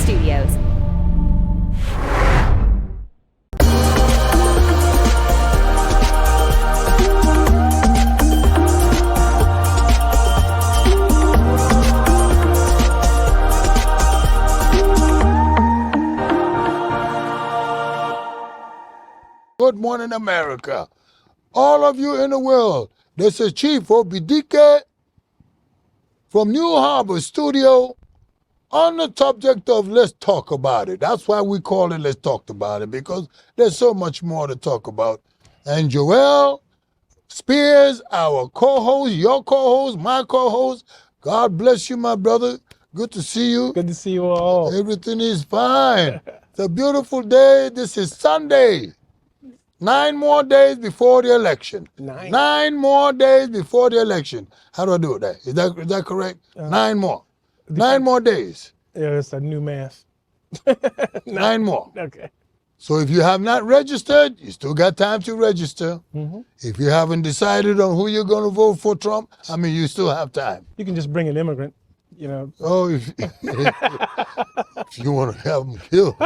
Studios. Good morning, America. All of you in the world, this is Chief Obidike from New Harbor Studio on the subject of Let's Talk About It. That's why we call it Let's Talk About It, because there's so much more to talk about. And Joel Spears, our co-host, your co-host, my co-host, God bless you, my brother. Good to see you. Good to see you all. Everything is fine. It's a beautiful day. This is Sunday. 9 more days before the election. 9 more days before the election. How do I do that? Is that correct? 9 more. 9 more days. Yeah, it's a new math. 9 more. Okay. So if you have not registered, you still got time to register. Mm-hmm. If you haven't decided on who you're going to vote for Trump, you still have time. You can just bring an immigrant, Oh, if you want to have them killed.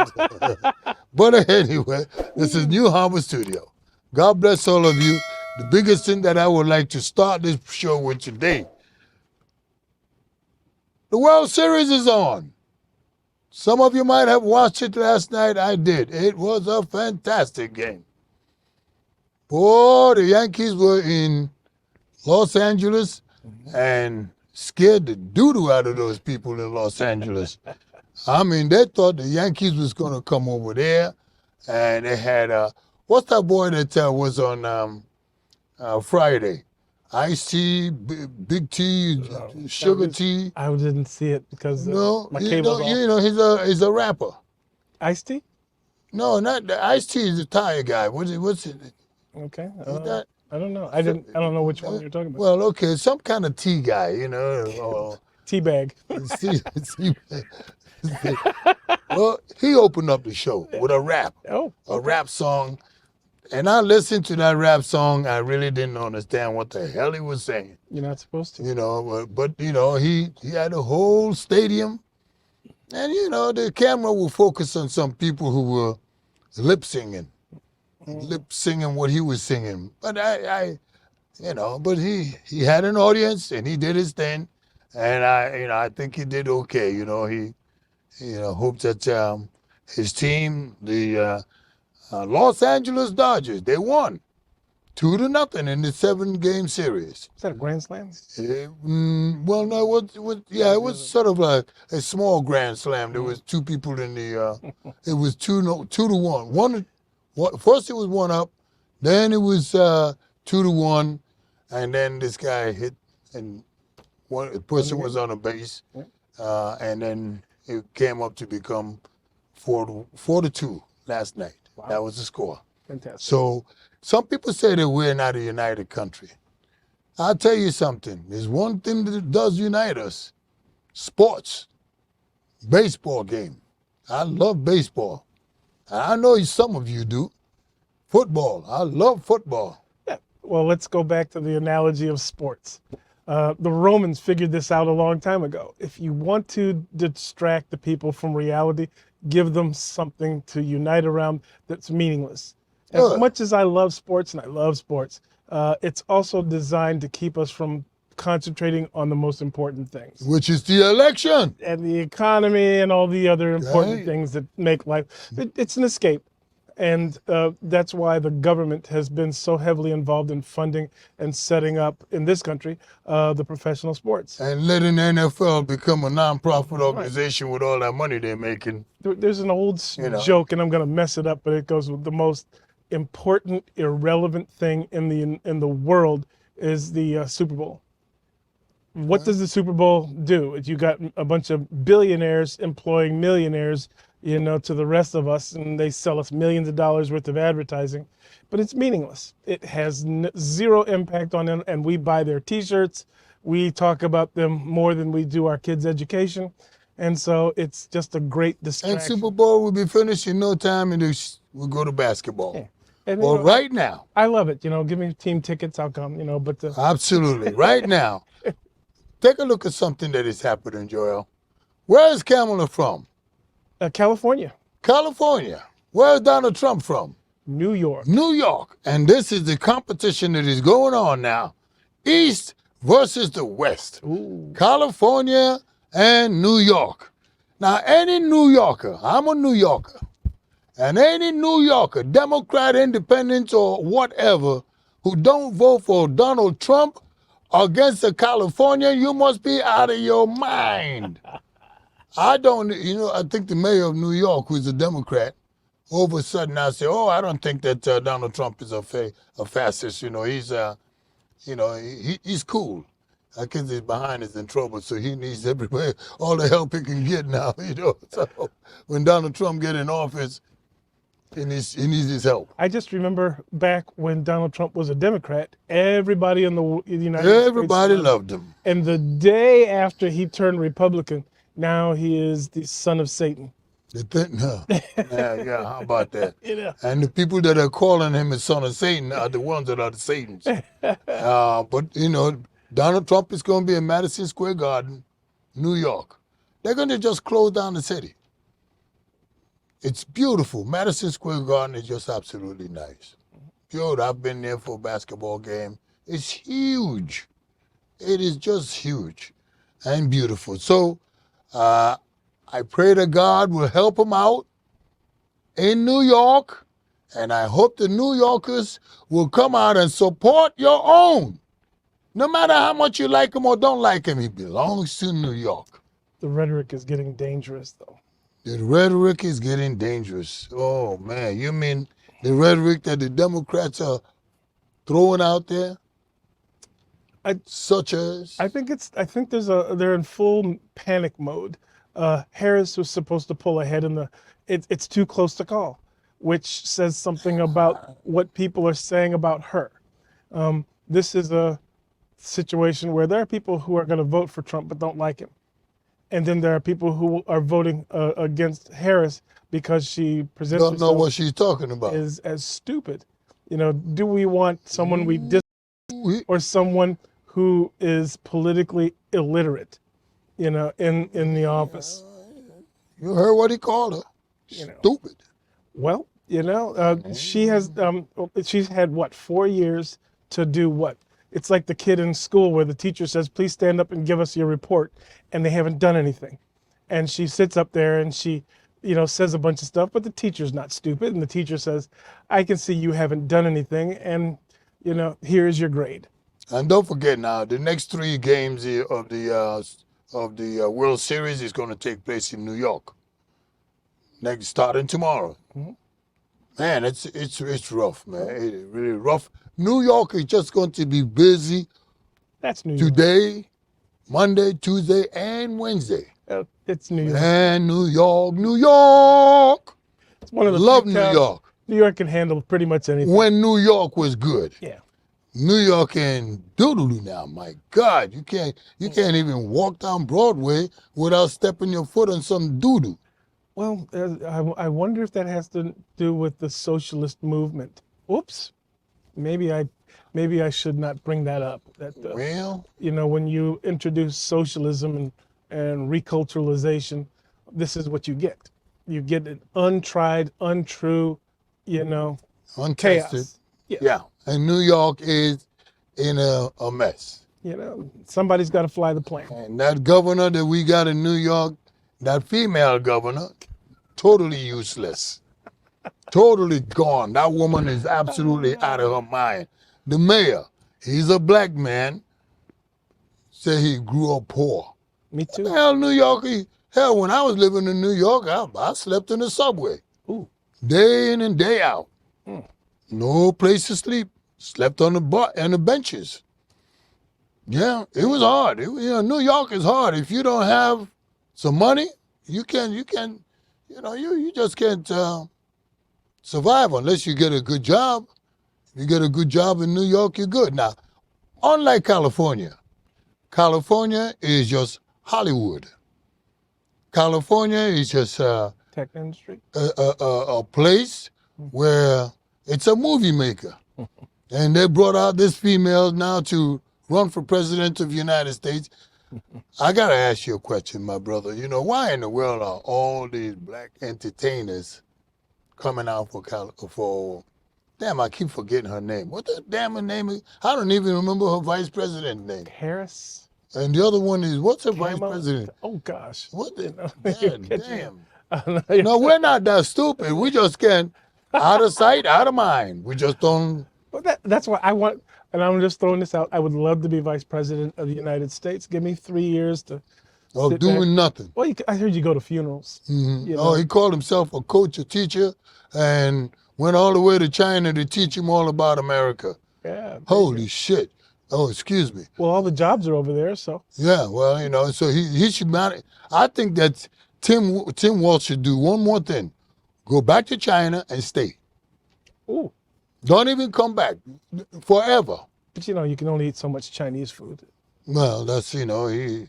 But anyway, this is New Harbor Studio. God bless all of you. The biggest thing that I would like to start this show with today, the World Series is on. Some of you might have watched it last night. I did. It was a fantastic game. Boy, the Yankees were in Los Angeles and scared the doo-doo out of those people in Los Angeles. They thought the Yankees was going to come over there, and they had, what's that boy that was on Friday? Ice-T, Big T, Sugar T. I didn't see it because my cable off. He's a rapper. Ice-T? No, not the Ice-T is the tire guy. What's it? Okay. I don't know. I don't know which one you're talking about. Well, okay, some kind of tea guy, Teabag. Well, he opened up the show with a rap. Oh. Okay. A rap song. And I listened to that rap song. I really didn't understand what the hell he was saying. You're not supposed to. But he had a whole stadium. And, the camera will focus on some people who were lip singing what he was singing. But but he had an audience and he did his thing. And I think he did okay. He hoped that his team, the Los Angeles Dodgers, they won 2-0 in the 7-game series. Is that a grand slam? Well, no, it was sort of like a small grand slam. There was two people in the. It was 2-1. First it was 1-up, then it was 2-1, and then this guy hit, and one person was on a base, and then it came up to become 4-2 last night. Wow. That was the score. Fantastic. So some people say that we're not a united country. I'll tell you something. There's one thing that does unite us: sports, baseball game. I love baseball. I know some of you do. Football. I love football. Yeah. Well, let's go back to the analogy of sports. The Romans figured this out a long time ago. If you want to distract the people from reality, give them something to unite around that's meaningless. As much as I love sports, and I love sports, it's also designed to keep us from concentrating on the most important things. Which is the election. And the economy and all the other important things that make life. It's an escape. And that's why the government has been so heavily involved in funding and setting up, in this country, the professional sports. And letting the NFL become a nonprofit organization with all that money they're making. There's an old joke, and I'm going to mess it up, but it goes with the most important, irrelevant thing in the world is the Super Bowl. What does the Super Bowl do? You got a bunch of billionaires employing millionaires, to the rest of us, and they sell us millions of dollars worth of advertising, but it's meaningless. It has zero impact on them, and we buy their T-shirts. We talk about them more than we do our kids' education, and so it's just a great distraction. And Super Bowl will be finished in no time, and we'll go to basketball. Yeah. And, right now. I love it. Give me team tickets, I'll come. But absolutely. Right now, take a look at something that is happening, Joel. Where is Kamala from? California. California. Where's Donald Trump from? New York. New York. And this is the competition that is going on now. East versus the West. Ooh. California and New York. Now, any New Yorker, I'm a New Yorker, and any New Yorker, Democrat, Independent, or whatever, who don't vote for Donald Trump against the California, you must be out of your mind. I don't, I think the mayor of New York, who's a Democrat, all of a sudden I say, oh, I don't think that Donald Trump is a fascist. He's cool. I guess his behind is in trouble, so he needs everywhere, all the help he can get now, So when Donald Trump get in office, he needs his help. I just remember back when Donald Trump was a Democrat, everybody in the United States loved him. And the day after he turned Republican, now he is the son of Satan. Yeah, how about that? And the people that are calling him the son of Satan are the ones that are the Satans. But, Donald Trump is going to be in Madison Square Garden, New York. They're going to just close down the city. It's beautiful. Madison Square Garden is just absolutely nice. Dude, I've been there for a basketball game. It's huge. It is just huge and beautiful. So I pray that God will help him out in New York, and I hope the New Yorkers will come out and support your own. No matter how much you like him or don't like him, he belongs to New York. The rhetoric is getting dangerous, though. The rhetoric is getting dangerous. Oh, man. You mean the rhetoric that the Democrats are throwing out there? Such as? I think they're in full panic mode. Harris was supposed to pull ahead it's too close to call, which says something about what people are saying about her. This is a situation where there are people who are going to vote for Trump but don't like him. And then there are people who are voting against Harris because she presents don't know what she's talking about. Is as stupid. Do we want someone we dislike or someone who is politically illiterate, in the office? You heard what he called her. Stupid. Well, she's had 4 years to do what? It's like the kid in school where the teacher says, please stand up and give us your report, and they haven't done anything. And she sits up there and she, says a bunch of stuff, but the teacher's not stupid. And the teacher says, I can see you haven't done anything, and, here's your grade. And don't forget now, the next 3 games of the World Series is going to take place in New York. Starting tomorrow. Mm-hmm. Man, it's rough, man. It's really rough. New York is just going to be busy. That's New York. Today, Monday, Tuesday, and Wednesday. It's New York. And New York, New York. It's one of the love New York. New York can handle pretty much anything. When New York was good. Yeah. New York and doodaloo now. My God, you can't even walk down Broadway without stepping your foot on some doodoo. Well, I wonder if that has to do with the socialist movement. Oops, maybe I should not bring that up. Well, when you introduce socialism and reculturalization, this is what you get. You get an untried, untrue, untested. Chaos. Yeah, and New York is in a mess. Somebody's got to fly the plane. And that governor that we got in New York, that female governor, totally useless. Totally gone. That woman is absolutely out of her mind. The mayor, he's a black man, said he grew up poor. Me too. Hell, New York, when I was living in New York, I slept in the subway. Ooh. Day in and day out. No place to sleep. Slept on the benches. Yeah, it was hard. New York is hard. If you don't have some money, you just can't survive unless you get a good job. If you get a good job in New York, you're good. Now, unlike California is just Hollywood. California is just tech industry. A place where it's a movie maker. And they brought out this female now to run for president of the United States. I gotta ask you a question, my brother. You know, why in the world are all these black entertainers coming out for damn, I keep forgetting her name. What the damn her name is? I don't even remember her vice president name. Harris. And the other one is, what's her vice Kamala. president? Oh gosh. What the You know, you're damn, catching me. damn. I don't know, you're No, we're not that stupid. We just can't out of sight, out of mind. We just don't. But that's why I want, and I'm just throwing this out. I would love to be vice president of the United States. Give me 3 years to Of sit back. doing nothing. Well, I heard you go to funerals. You Oh, know. he called himself a coach, a teacher, and went all the way to China to teach him all about America. Yeah. there you Holy go. shit. Oh, excuse me. Well, all the jobs are over there, so Yeah, well, you know, so he should manage. I think that Tim Walz should do one more thing. Go back to China and stay. ooh. Don't even come back forever. But you know, you can only eat so much Chinese food. Well, that's, you know, he's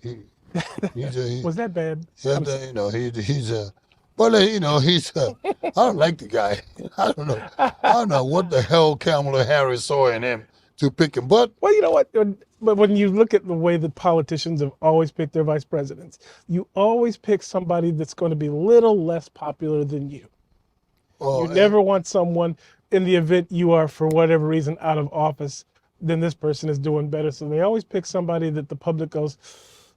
Was that bad? you know, he's a, well, you know, I don't like the guy. I don't know what the hell Kamala Harris saw in him to pick him. But Well, you know what? But when you look at the way that politicians have always picked their vice presidents, you always pick somebody that's going to be a little less popular than you. well, You never want someone in the event you are, for whatever reason, out of office, then this person is doing better. So they always pick somebody that the public goes,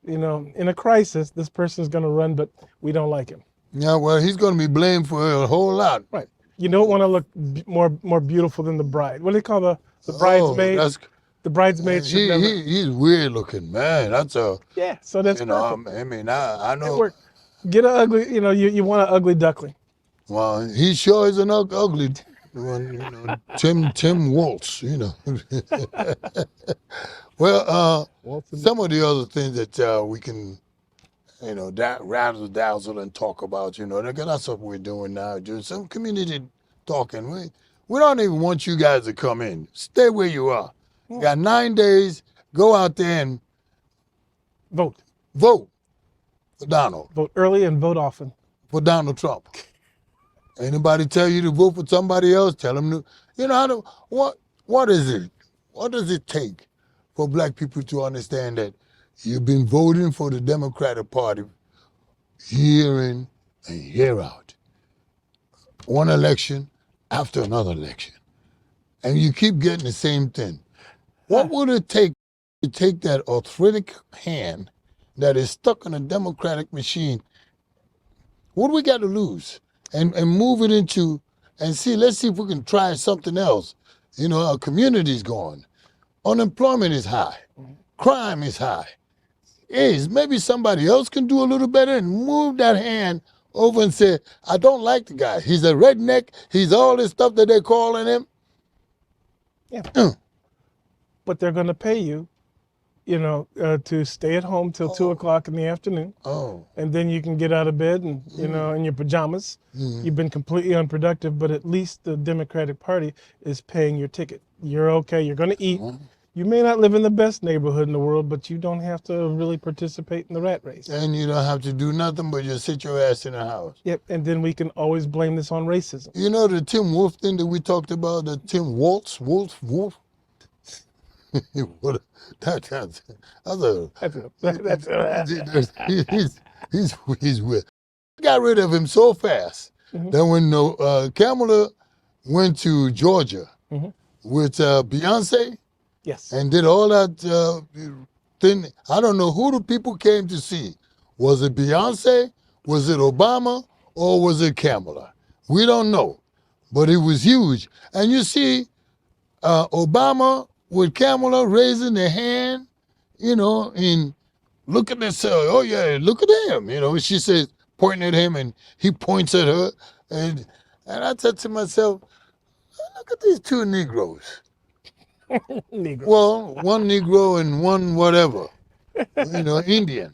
you know, in a crisis, this person is going to run, but we don't like him. yeah, well, he's going to be blamed for a whole lot. Right. You don't want to look more beautiful than the bride. What do they call the bridesmaid? Oh, The bridesmaid should never. he's weird looking, man. That's a, Yeah. So that's you know, perfect. I mean, I It know. worked. Get an ugly. You know, you want an ugly duckling. Well, he sure is an ugly one, you know, Tim Walz, you know. Well, some of the other things that we can, you know, razzle dazzle and talk about, you know, that's what we're doing now. Doing some community talking. We don't even want you guys to come in. Stay where you are. You got 9 days. Go out there and Vote. vote for Donald, Vote early and vote often. for Donald Trump. Anybody tell you to vote for somebody else, tell them to, you know, what is it? What does it take for black people to understand that you've been voting for the Democratic Party year in and year out? One election after another election. And you keep getting the same thing. What would it take to take that arthritic hand that is stuck in a Democratic machine? What do we got to lose? And move it into, and let's see if we can try something else. You know, our community's gone. Unemployment is high. Crime is high. Maybe somebody else can do a little better and move that hand over and say, I don't like the guy. He's a redneck. He's all this stuff that they're calling him. Yeah. But they're going to pay you, you know, to stay at home till 2 o'clock in the afternoon. Oh. And then you can get out of bed and, you know, in your pajamas. You've been completely unproductive, but at least the Democratic Party is paying your ticket. You're okay. You're going to eat. You may not live in the best neighborhood in the world, but you don't have to really participate in the rat race. And you don't have to do nothing but just sit your ass in the house. Yep. And then we can always blame this on racism. You know the Tim Wolf thing that we talked about, the Tim Walz, Wolf? What that's he's weird. Got rid of him so fast that when Kamala went to Georgia with Beyonce Yes. and did all that thing, I don't know who the people came to see. Was it Beyonce? Was it Obama? Or was it Kamala? We don't know, but it was huge. And you see, Obama with Kamala raising their hand, you know, and look at this, oh yeah, look at him, you know, she says, pointing at him, and he points at her, and I said to myself, look at these two Negroes. Negro. Well, one Negro and one whatever, you know, Indian.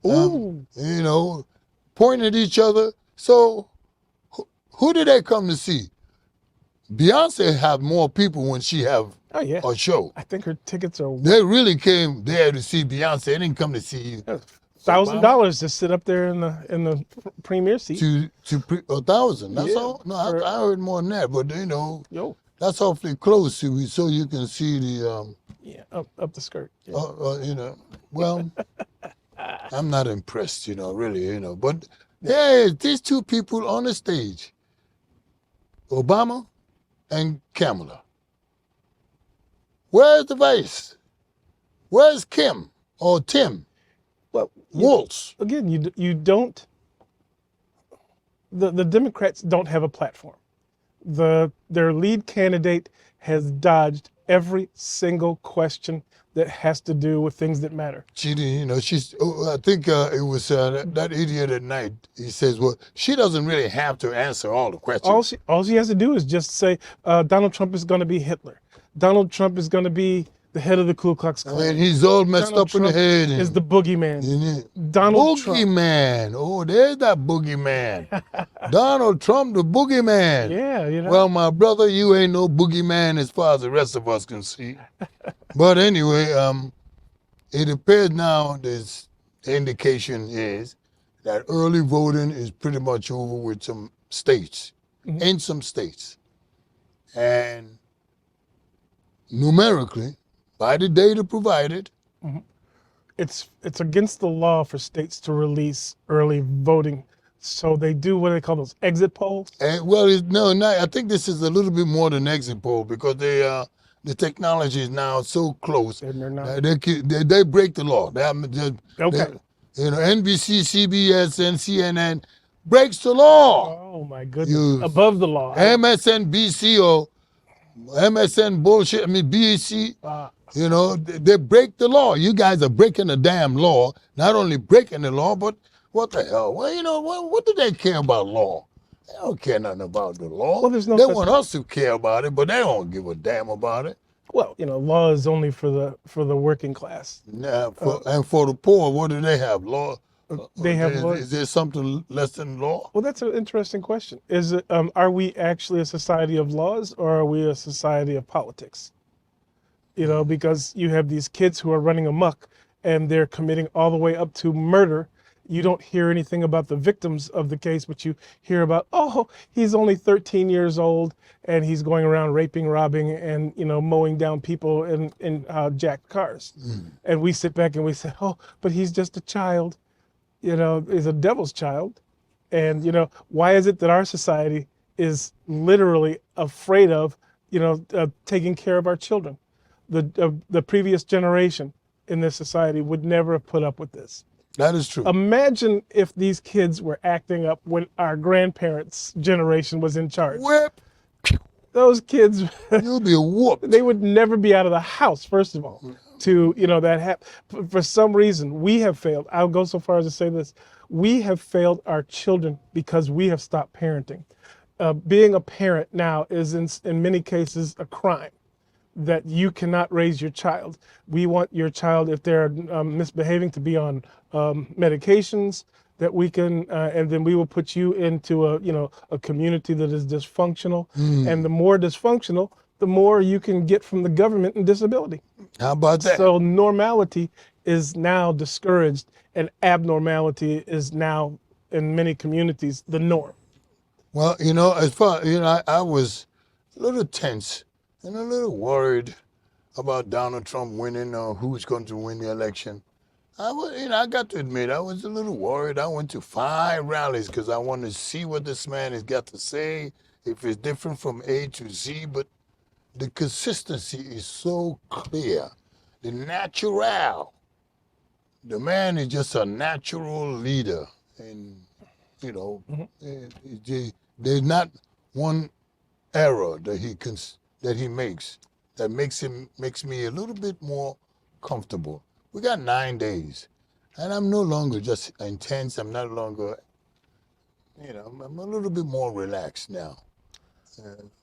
Ooh. You know, pointing at each other. So who did they come to see? Beyonce have more people when she have a show. I think her tickets are They really came there to see Beyonce. They didn't come to see you. $1,000 to sit up there in the premier seat. To 1,000. That's Yeah, all. No, I heard more than that. But you know, Yo. that's awfully close to you, so you can see the Yeah, up the skirt. Yeah. you know, well, I'm not impressed, really, But hey, these two people on the stage, Obama and Kamala. Where's the vice? Where's Kim or Tim Well, Waltz? again, you don't. The Democrats don't have a platform. Their lead candidate has dodged every single question that has to do with things that matter. She didn't, she's. I think it was that idiot at night. He says, "Well, she doesn't really have to answer all the questions." All she has to do is just say Donald Trump is going to be Hitler. Donald Trump is going to be the head of the Ku Klux Klan. I mean, he's all messed Donald up in the Trump head. is the boogeyman. Donald Trump. Boogeyman. Oh, there's that boogeyman. Donald Trump, the boogeyman. Yeah, Well, my brother, you ain't no boogeyman as far as the rest of us can see. But anyway, it appears now this indication is that early voting is pretty much over with some states, in some states. And numerically, by the data provided, it's against the law for states to release early voting. So they do what they call those exit polls. well, I think this is a little bit more than exit poll because the technology is now so close. And they're not. They break the law. Okay. NBC, CBS, and CNN breaks the law. Oh my goodness! Above the law. MSNBC or MSN bullshit. I mean BEC. They break the law. You guys are breaking the damn law. Not only breaking the law, but what the hell? Well, what do they care about law? They don't care nothing about the law. Well, there's no they want us to care about it, but they don't give a damn about it. Well, law is only for the working class. Yeah, and for the poor, what do they have? Law. They have law. Is there something less than law? Well, that's an interesting question. Is it? Are we actually a society of laws, or are we a society of politics? Because you have these kids who are running amok, and they're committing all the way up to murder. You don't hear anything about the victims of the case, but you hear about, oh, he's only 13 years old and he's going around raping, robbing, and mowing down people in jacked cars. And we sit back and we say, oh, but he's just a child. He's a devil's child. And why is it that our society is literally afraid of taking care of our children? The previous generation in this society would never have put up with this. That is true. Imagine if these kids were acting up when our grandparents' generation was in charge. Whip. Those kids, You'll be whooped. they would never be out of the house, first of all, to, that happen. For some reason, we have failed. I'll go so far as to say this. We have failed our children because we have stopped parenting. Being a parent now is, in many cases, a crime. That you cannot raise your child. We want your child, if they're misbehaving, to be on medications that we can, and then we will put you into a community that is dysfunctional. And the more dysfunctional, the more you can get from the government in disability. How about that? So normality is now discouraged, and abnormality is now, in many communities, the norm. Well, as far I was a little tense and a little worried about Donald Trump winning or who's going to win the election. I got to admit, I was a little worried. I went to 5 rallies because I wanted to see what this man has got to say, if it's different from A to Z, but the consistency is so clear. The natural. The man is just a natural leader. And, there's not one error that he makes that makes me a little bit more comfortable. We got 9 days, and I'm no longer just intense. I'm not longer, I'm a little bit more relaxed now.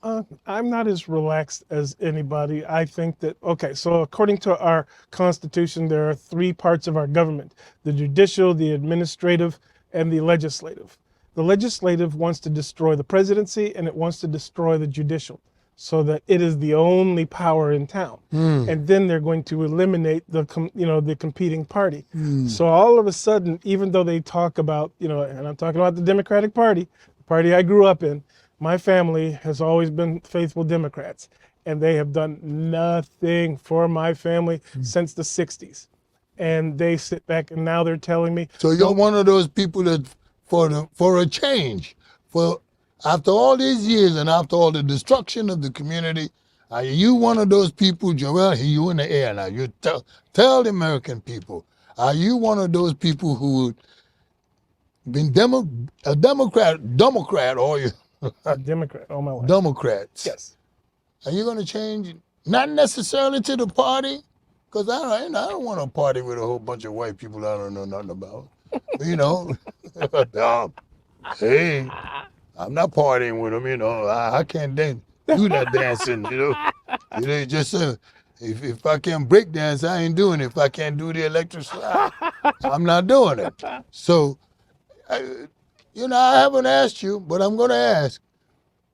I'm not as relaxed as anybody. I think that, so according to our Constitution, there are 3 parts of our government: the judicial, the administrative, and the legislative. The legislative wants to destroy the presidency, and it wants to destroy the judicial, so that it is the only power in town. And then they're going to eliminate the competing party. So all of a sudden, even though they talk about, and I'm talking about the Democratic Party, the party I grew up in, my family has always been faithful Democrats, and they have done nothing for my family since the 60s. and they sit back and now they're telling me. So you're one of those people that, for a change, for after all these years and after all the destruction of the community, are you one of those people, Joel? You in the air now. You tell the American people. Are you one of those people who been a Democrat, or you A Democrat all my life. Democrats? Yes. Are you going to change? Not necessarily to the party, because I don't want to party with a whole bunch of white people I don't know nothing about. You know, hey, I'm not partying with them. You know, I can't do that dancing. Just if I can't break dance, I ain't doing it. If I can't do the electric slide, I'm not doing it. So, I haven't asked you, but I'm going to ask.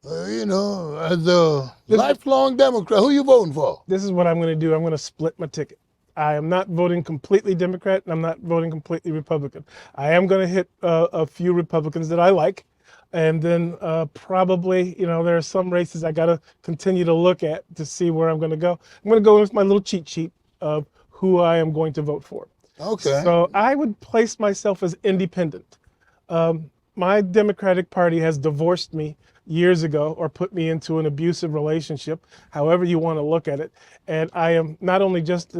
As a lifelong Democrat, who you voting for? This is what I'm going to do. I'm going to split my ticket. I am not voting completely Democrat, and I'm not voting completely Republican. I am going to hit a few Republicans that I like, and then probably, there are some races I got to continue to look at to see where I'm going to go. I'm going to go with my little cheat sheet of who I am going to vote for. Okay. So I would place myself as independent. My Democratic Party has divorced me years ago or put me into an abusive relationship, however you want to look at it. And I am not only just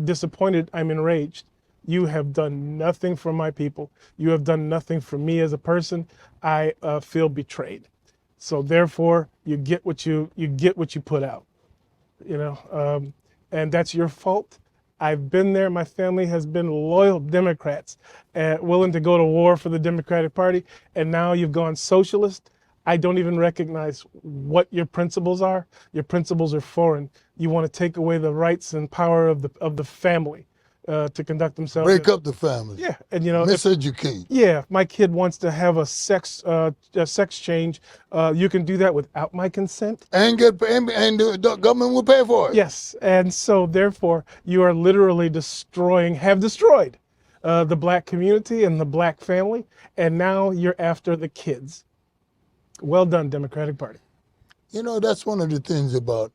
disappointed, I'm enraged. You have done nothing for my people. You have done nothing for me as a person. I feel betrayed. So therefore, you get what you put out, and that's your fault. I've been there. My family has been loyal Democrats, willing to go to war for the Democratic Party, and now you've gone socialist. I don't even recognize what your principles are. Your principles are foreign. You want to take away the rights and power of the family to conduct themselves. Break up the family. Yeah, and miseducate. If my kid wants to have a sex change, you can do that without my consent. And the government will pay for it. Yes, and so therefore you are literally have destroyed the black community and the black family, and now you're after the kids. Well done, Democratic Party. That's one of the things about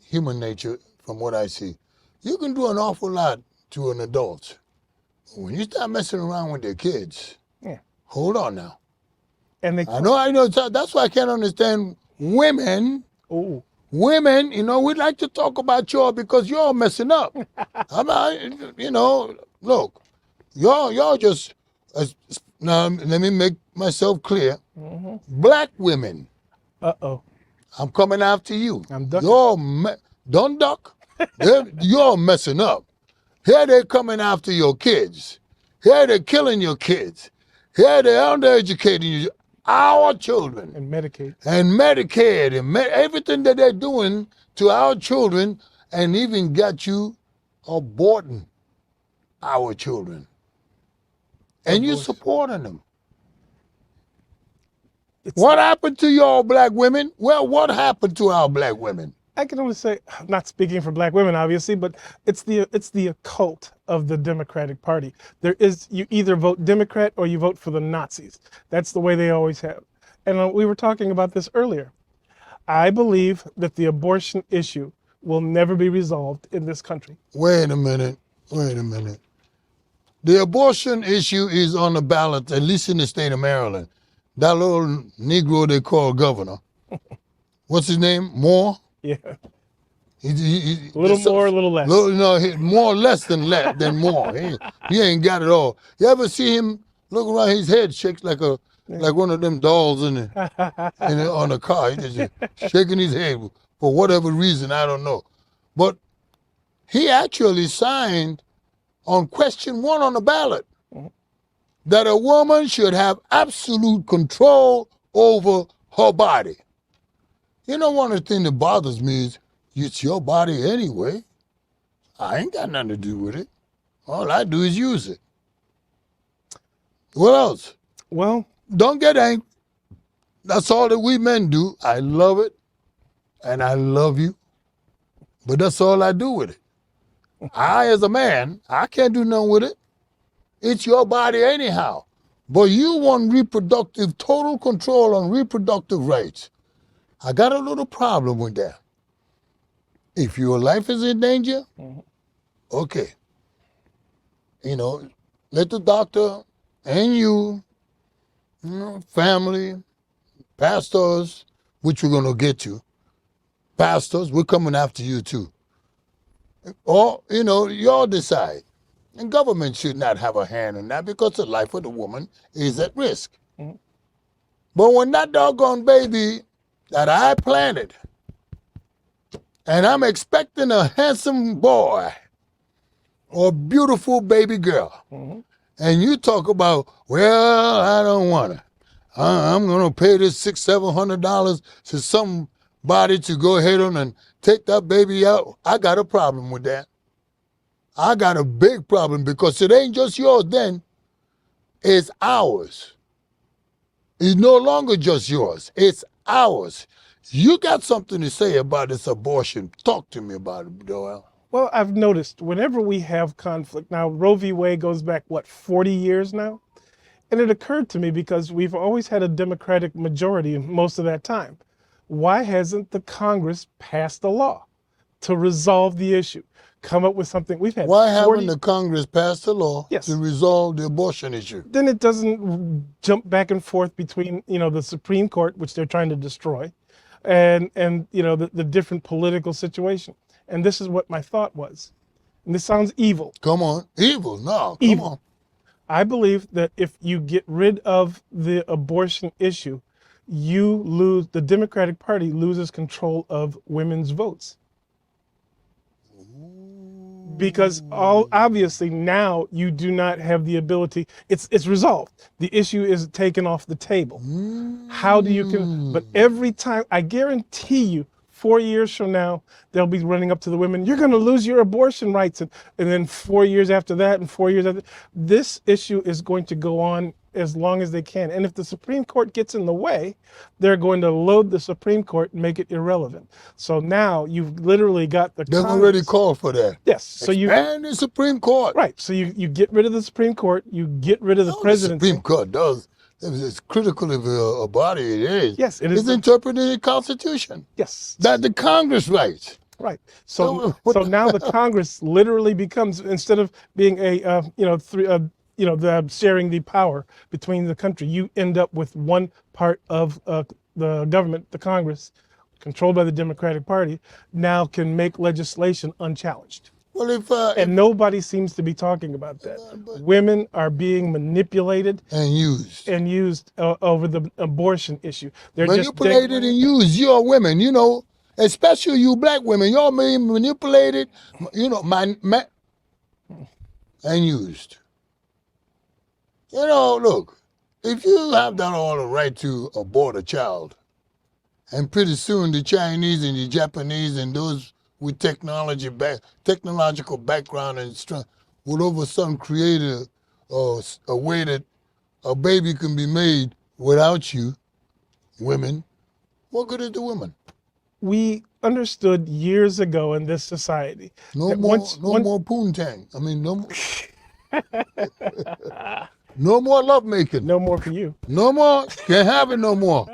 human nature, from what I see. You can do an awful lot to an adult. When you start messing around with their kids, hold on now. And I know. That's why I can't understand women. Oh. Women, we'd like to talk about y'all because y'all messing up. Look, y'all just, now let me make myself clear. Mm-hmm. Black women. Uh-oh. I'm coming after you. I'm ducking. Don't duck. You're messing up. Here they're coming after your kids. Here they're killing your kids. Here they're undereducating our children. And Medicaid. And Medicaid and everything that they're doing to our children, and even got you aborting our children. And you're supporting them. What happened to y'all black women? Well, what happened to our black women? I can only say, not speaking for black women, obviously, but it's the occult of the Democratic Party. You either vote Democrat or you vote for the Nazis. That's the way they always have. And we were talking about this earlier. I believe that the abortion issue will never be resolved in this country. Wait a minute. The abortion issue is on the ballot, at least in the state of Maryland. That little Negro they call governor. What's his name? Moore? Yeah. A little more, a little less. More or less than more. He ain't got it all. You ever see him look around? His head shakes like one of them dolls on the car. He's just shaking his head for whatever reason, I don't know. But he actually signed on question 1 on the ballot that a woman should have absolute control over her body. One of the things that bothers me is it's your body anyway. I ain't got nothing to do with it. All I do is use it. What else? Well, don't get angry. That's all that we men do. I love it, and I love you, but that's all I do with it. I, as a man, I can't do nothing with it. It's your body anyhow. But you want total control on reproductive rights. I got a little problem with that. If your life is in danger, okay. you know, let the doctor and family, pastors, which we're going to get to, pastors, we're coming after you too. Or, y'all decide. And government should not have a hand in that because the life of the woman is at risk. Mhm. But when that doggone baby that I planted, and I'm expecting a handsome boy or beautiful baby girl, Mhm. and you talk about, well, I don't want it. I'm going to pay this $600-700 to somebody to go ahead on and take that baby out. I got a problem with that. I got a big problem because it ain't just yours then. It's ours. It's no longer just yours. It's ours. You got something to say about this abortion. Talk to me about it, Joel. Well, I've noticed whenever we have conflict, now Roe v. Wade goes back, 40 years now? And it occurred to me because we've always had a Democratic majority most of that time. Why hasn't the Congress passed a law to resolve the issue? Come up with something. We've had Why 40. haven't the Congress passed a law Yes. to resolve the abortion issue? Then it doesn't jump back and forth between, the Supreme Court, which they're trying to destroy, and the different political situation. And this is what my thought was. And this sounds evil. Come on. Evil. No, come Evil. on. I believe that if you get rid of the abortion issue, the Democratic Party loses control of women's votes. Because obviously now you do not have the ability, it's resolved. The issue is taken off the table. How do you, but every time, I guarantee you, 4 years from now, they'll be running up to the women, you're gonna lose your abortion rights. And then 4 years after that, and 4 years after, this issue is going to go on as long as they can. And if the Supreme Court gets in the way, they're going to load the Supreme Court and make it irrelevant. So now you've literally got the They've Congress. already called for that. Yes, so and the Supreme Court. Right, so you get rid of the Supreme Court, you get rid of the presidency. The Supreme Court does. It's critical of a body it is. Yes, it is. It's interpreting the Constitution. Yes. That the Congress writes. Right. So now the Congress literally becomes, instead of being sharing the power between the country, you end up with one part of the government, the Congress, controlled by the Democratic Party, now can make legislation unchallenged. Well, and nobody seems to be talking about that. Women are being manipulated and used over the abortion issue. They're manipulated and used. You're women, especially you black women. You're being manipulated, and used. Look, if you have done all the right to abort a child, and pretty soon the Chinese and the Japanese and those with technological background and strength will all of a sudden create a way that a baby can be made without you, women. What good is the women? We understood years ago in this society. No more poontang. I mean, no more. No more lovemaking. No more for you. No more. Can't have it no more.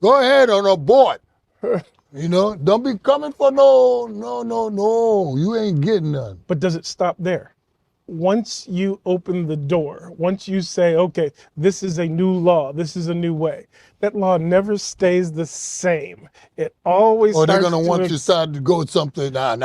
Go ahead and abort. Don't be coming for no. You ain't getting none. But does it stop there? Once you open the door, once you say, okay, this is a new law, this is a new way, that law never stays the same. It always they're going to want you to start to go something. Nah.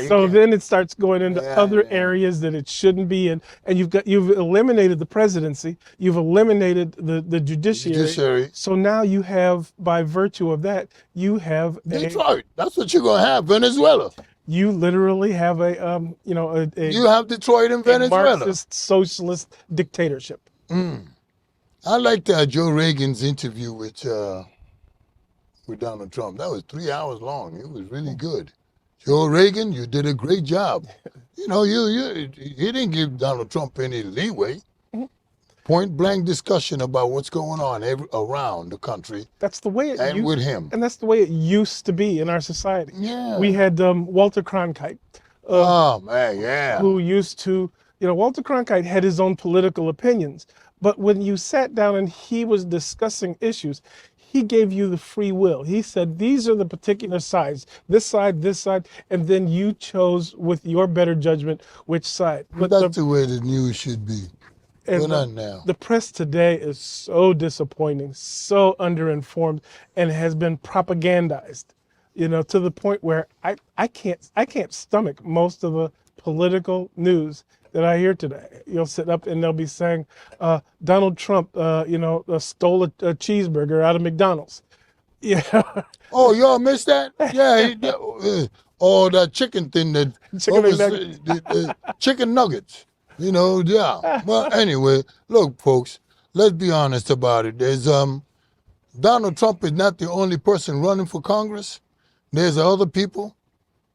So then it starts going into other areas that it shouldn't be in. And you've eliminated the presidency, you've eliminated the judiciary. So now you have, by virtue of that, you have Detroit. That's what you're going to have, Venezuela. You literally have you have Detroit in Venezuela. Marxist socialist dictatorship. I liked Joe Reagan's interview with Donald Trump. That was 3 hours long. It was really good. Joe Reagan, you did a great job. He didn't give Donald Trump any leeway. Point blank discussion about what's going on around the country. That's the way with him. And that's the way it used to be in our society. Yeah. We had Walter Cronkite. Who used to, Walter Cronkite had his own political opinions. But when you sat down and he was discussing issues, He gave you the free will. He said, these are the particular sides, this side, and then you chose with your better judgment which side. But that's the way the news should be. But not now. The press today is so disappointing, so underinformed, and has been propagandized, to the point where I can't stomach most of the political news that I hear today. You'll sit up and they'll be saying, Donald Trump, stole a cheeseburger out of McDonald's. Yeah. Oh, y'all missed that? Yeah. Or that chicken thing that the chicken nuggets. Yeah. Well, anyway, look, folks, let's be honest about it. There's Donald Trump is not the only person running for Congress. There's other people,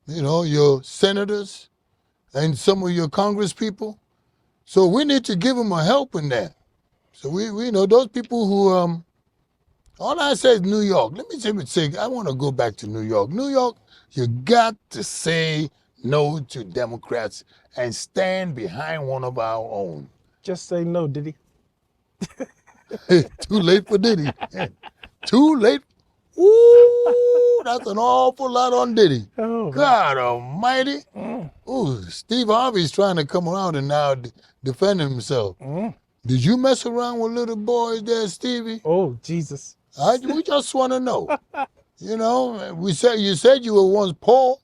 your senators and some of your Congress people. So we need to give them a help in that. So we know those people who all I say is New York. Let me say, I want to go back to New York. New York, you got to say no to Democrats and stand behind one of our own. Just say no, Diddy. Too late for Diddy. Too late. Ooh, that's an awful lot on Diddy. Oh, God almighty. Ooh, Steve Harvey's trying to come around and now defend himself. Did you mess around with little boys there, Stevie? Oh, Jesus. We just want to know. You said you were once poor.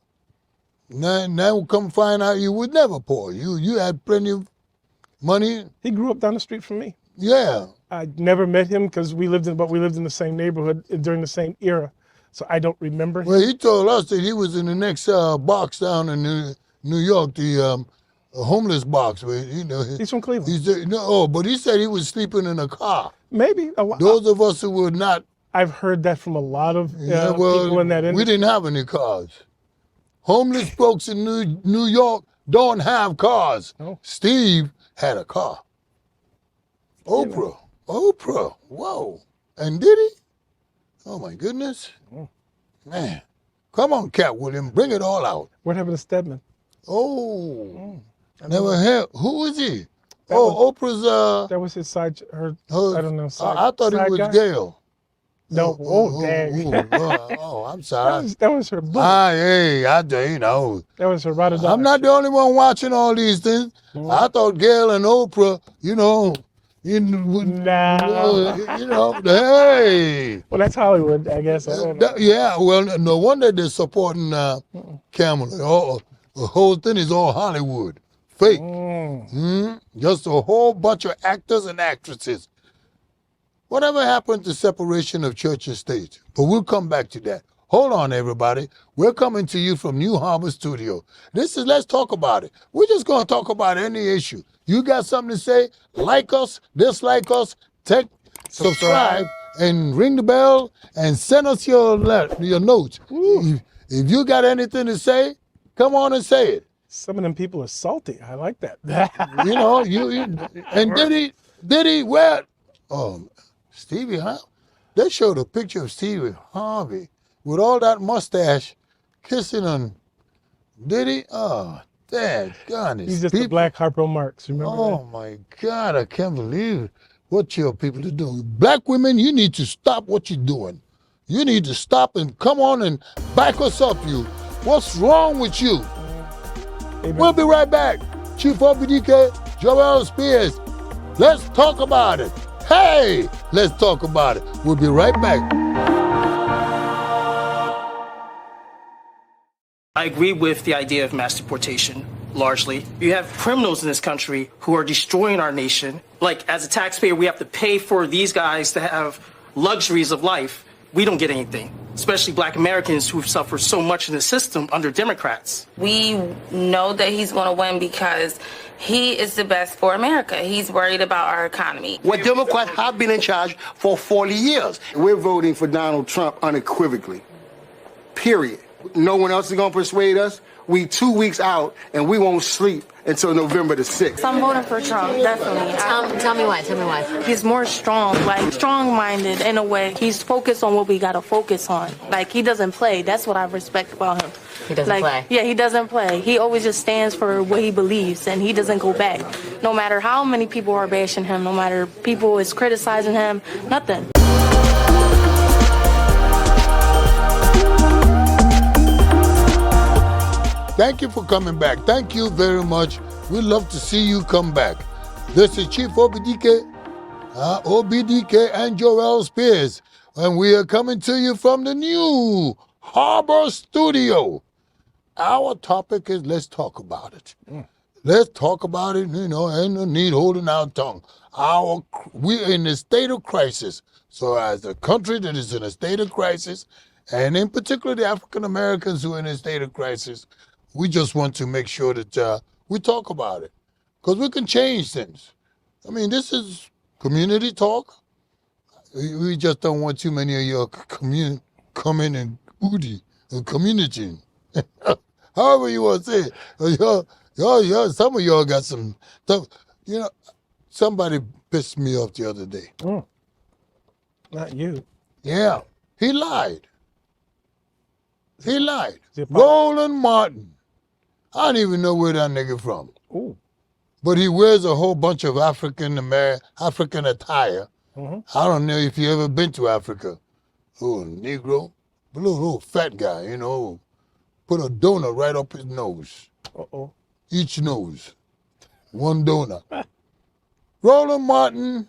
Now come find out you were never poor. You had plenty of money. He grew up down the street from me. Yeah. I never met him because we lived in the same neighborhood during the same era, so I don't remember him. Well, he told us that he was in the next box down in New York, the homeless box. Where, he's from Cleveland. But he said he was sleeping in a car. Maybe. Those of us who were not. I've heard that from a lot of people in that industry. We didn't have any cars. Homeless folks in New York don't have cars. Oh. Steve had a car. Oprah. Whoa. And did he? Oh, my goodness. Man. Come on, Cat William. Bring it all out. What happened to Stedman? Oh. Never heard. Who is he? Oprah's... that was his side... I don't know. I thought he was Gail. No. Dang. I'm sorry. That was her book. That was her ride. I'm not the only one watching all these things. I thought Gail and Oprah, hey. Well, that's Hollywood, I guess. Yeah, well, no wonder they're supporting Kamala. The whole thing is all Hollywood. Fake. Just a whole bunch of actors and actresses. Whatever happened to separation of church and state? But we'll come back to that. Hold on, everybody. We're coming to you from New Harbor Studio. Let's talk about it. We're just going to talk about any issue. You got something to say? Like us, dislike us, subscribe, and ring the bell, and send us your notes. If you got anything to say, come on and say it. Some of them people are salty. I like that. And did he wear? Stevie, huh? They showed a picture of Stevie Harvey with all that mustache kissing on. Did he? Oh, God. He's just a black Harpo Marx, remember that? My God, I can't believe what your people are doing. Black women, you need to stop what you're doing. You need to stop and come on and back us up, you. What's wrong with you? Amen. We'll be right back. Chief OBDK, Joel Spears. Let's talk about it. Hey, let's talk about it. We'll be right back. I agree with the idea of mass deportation, largely. You have criminals in this country who are destroying our nation. Like, as a taxpayer, we have to pay for these guys to have luxuries of life. We don't get anything, especially black Americans who've suffered so much in the system under Democrats. We know that he's going to win because he is the best for America. He's worried about our economy. Well, Democrats have been in charge for 40 years. We're voting for Donald Trump unequivocally, period. No one else is going to persuade us. We 2 weeks out, and we won't sleep until November the 6th. I'm voting for Trump, definitely. Tell me why. He's more strong-minded in a way. He's focused on what we got to focus on. Like, he doesn't play. That's what I respect about him. He doesn't play? Yeah, he doesn't play. He always just stands for what he believes, and he doesn't go back. No matter how many people are bashing him, no matter people is criticizing him, nothing. Thank you for coming back. Thank you very much. We'd love to see you come back. This is Chief OBDK and Joel Spears, and we are coming to you from the new Harbor Studio. Our topic is let's talk about it. Let's talk about it, and no need holding our tongue. We're in a state of crisis. So as a country that is in a state of crisis, and in particular the African Americans who are in a state of crisis, we just want to make sure that we talk about it. Because we can change things. I mean, this is community talk. We just don't want too many of your coming and community. However you want to say it. Some of y'all got some stuff. Somebody pissed me off the other day. Not you. Yeah, he lied. He lied. Roland Martin. I don't even know where that nigga from. Ooh. But he wears a whole bunch of African attire. I don't know if you ever been to Africa. Oh, Negro. A little fat guy, put a donut right up his nose. Uh-oh. Each nose. One donut. Roland Martin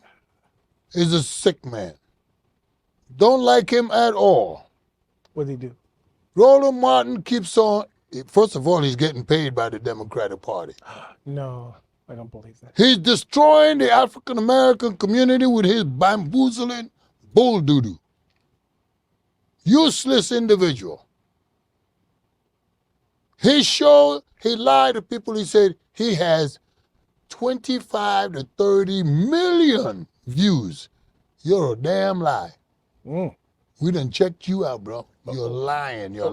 is a sick man. Don't like him at all. What'd he do? Roland Martin keeps on, first of all, he's getting paid by the Democratic Party. No, I don't believe that. He's destroying the African American community with his bamboozling bull doo-doo. Useless individual. His show, he lied to people. He said he has 25 to 30 million views. You're a damn lie. We done checked you out, bro. You're lying. Your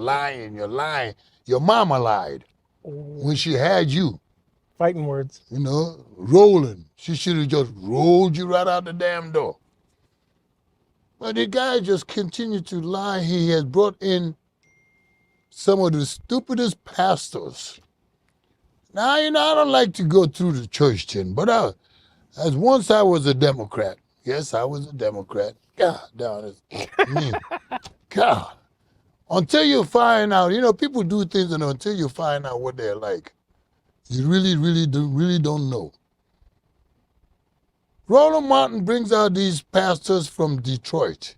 mama lied when she had you. Fighting words. Rolling. She should have just rolled you right out the damn door. But the guy just continued to lie. He has brought in some of the stupidest pastors. Now, I don't like to go through the church thing, but as once I was a Democrat. Yes, I was a Democrat. God, damn it. God. Until you find out, people do things, and until you find out what they're like, you really don't know. Roland Martin brings out these pastors from Detroit.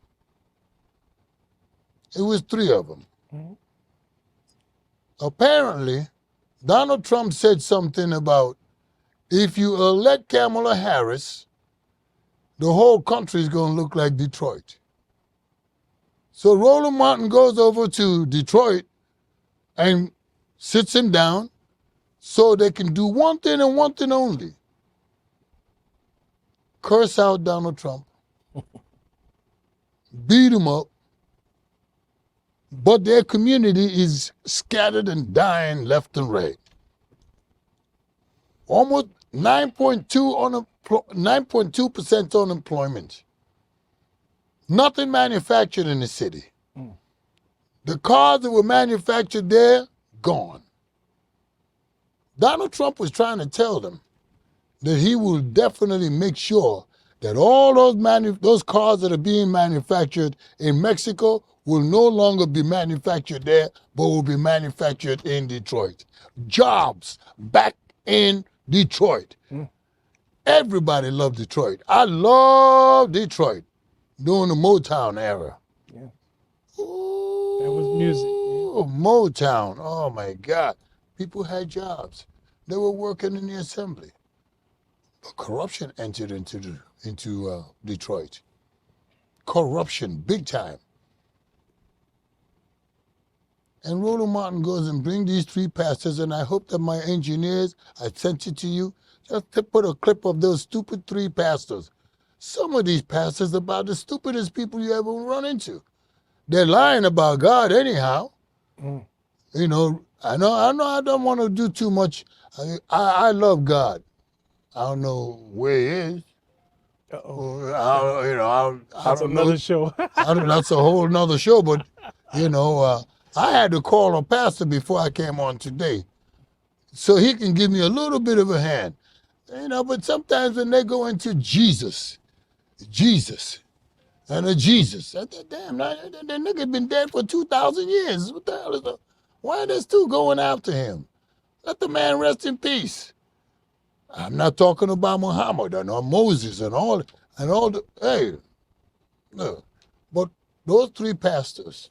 It was 3 of them. Apparently, Donald Trump said something about if you elect Kamala Harris, the whole country is going to look like Detroit. So Roland Martin goes over to Detroit and sits him down so they can do one thing and one thing only. Curse out Donald Trump. Beat him up. But their community is scattered and dying left and right. Almost 9.2% unemployment. Nothing manufactured in the city. The cars that were manufactured there, gone. Donald Trump was trying to tell them that he will definitely make sure that all those cars that are being manufactured in Mexico will no longer be manufactured there, but will be manufactured in Detroit. Jobs back in Detroit. Everybody loved Detroit. I love Detroit during the Motown era. Yeah. Ooh, that was music. Yeah. Motown. Oh my God. People had jobs. They were working in the assembly. But corruption entered into Detroit. Corruption, big time. And Roland Martin goes and brings these 3 pastors, and I hope that my engineers, I sent it to you, just to put a clip of those stupid 3 pastors. Some of these pastors are about the stupidest people you ever run into. They're lying about God anyhow. I know I don't want to do too much. I love God. I don't know where he is. That's another show. That's a whole nother show, but, I had to call a pastor before I came on today so he can give me a little bit of a hand. But sometimes when they go into Jesus, and a Jesus, damn, that nigga been dead for 2,000 years. What the hell is that? Why are they still going after him? Let the man rest in peace. I'm not talking about Muhammad and Moses and all the, hey, no. But those three pastors,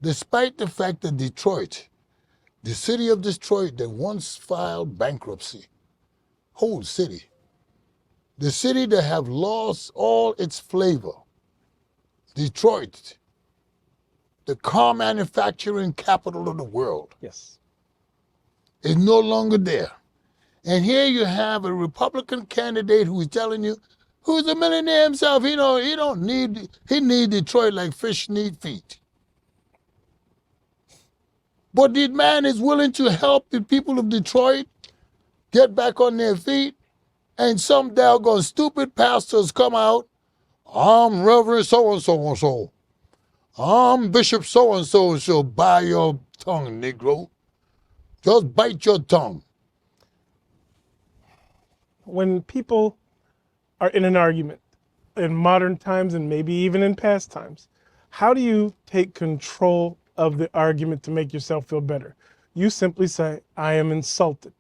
despite the fact that Detroit, the city of Detroit that once filed bankruptcy, whole city, the city that have lost all its flavor, Detroit, the car manufacturing capital of the world, Yes. is no longer there. And here you have a Republican candidate who is telling you, who's a millionaire himself, he need Detroit like fish need feet. But this man is willing to help the people of Detroit get back on their feet, and some doggone stupid pastors come out, I'm Reverend so-and-so and so. I'm Bishop so-and-so and so. Buy your tongue, Negro. Just bite your tongue. When people are in an argument in modern times and maybe even in past times, how do you take control of the argument to make yourself feel better? You simply say, I am insulted.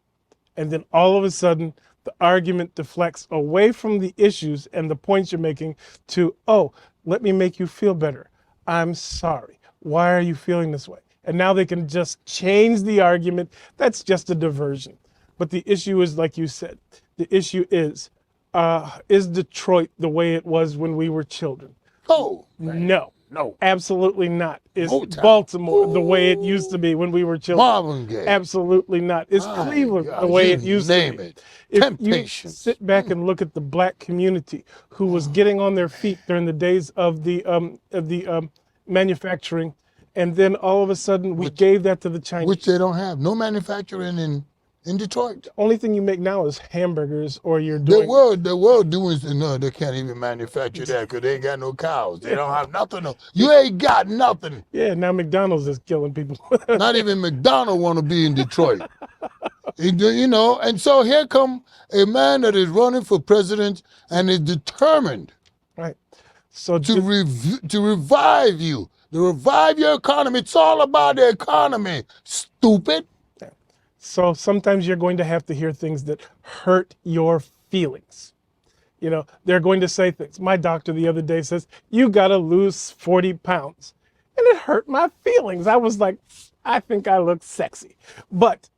And then all of a sudden, the argument deflects away from the issues and the points you're making to, oh, let me make you feel better. I'm sorry. Why are you feeling this way? And now they can just change the argument. That's just a diversion. But the issue is, like you said, the issue is Detroit the way it was when we were children? Oh, No. no. Absolutely not. Is Motown. Baltimore the way it used to be when we were children? Marvin Gaye. Absolutely not. Is My Cleveland God, the way you it used to name be? it. If Temptations. you sit back and look at the black community who was getting on their feet during the days of the manufacturing, and then all of a sudden we gave that to the Chinese. Which they don't have. No manufacturing in Detroit. Only thing you make now is hamburgers, or you're The doing. world doing, no, they can't even manufacture that because they ain't got no cows. They don't have nothing. You ain't got nothing. Yeah, now McDonald's is killing people. Not even McDonald want to be in Detroit. You know, and so here come a man that is running for president and is determined Right. So to revive you, to revive your economy. It's all about the economy, stupid. So sometimes you're going to have to hear things that hurt your feelings. You know, they're going to say things. My doctor the other day says, you got to lose 40 pounds. And it hurt my feelings. I was like, I think I look sexy. But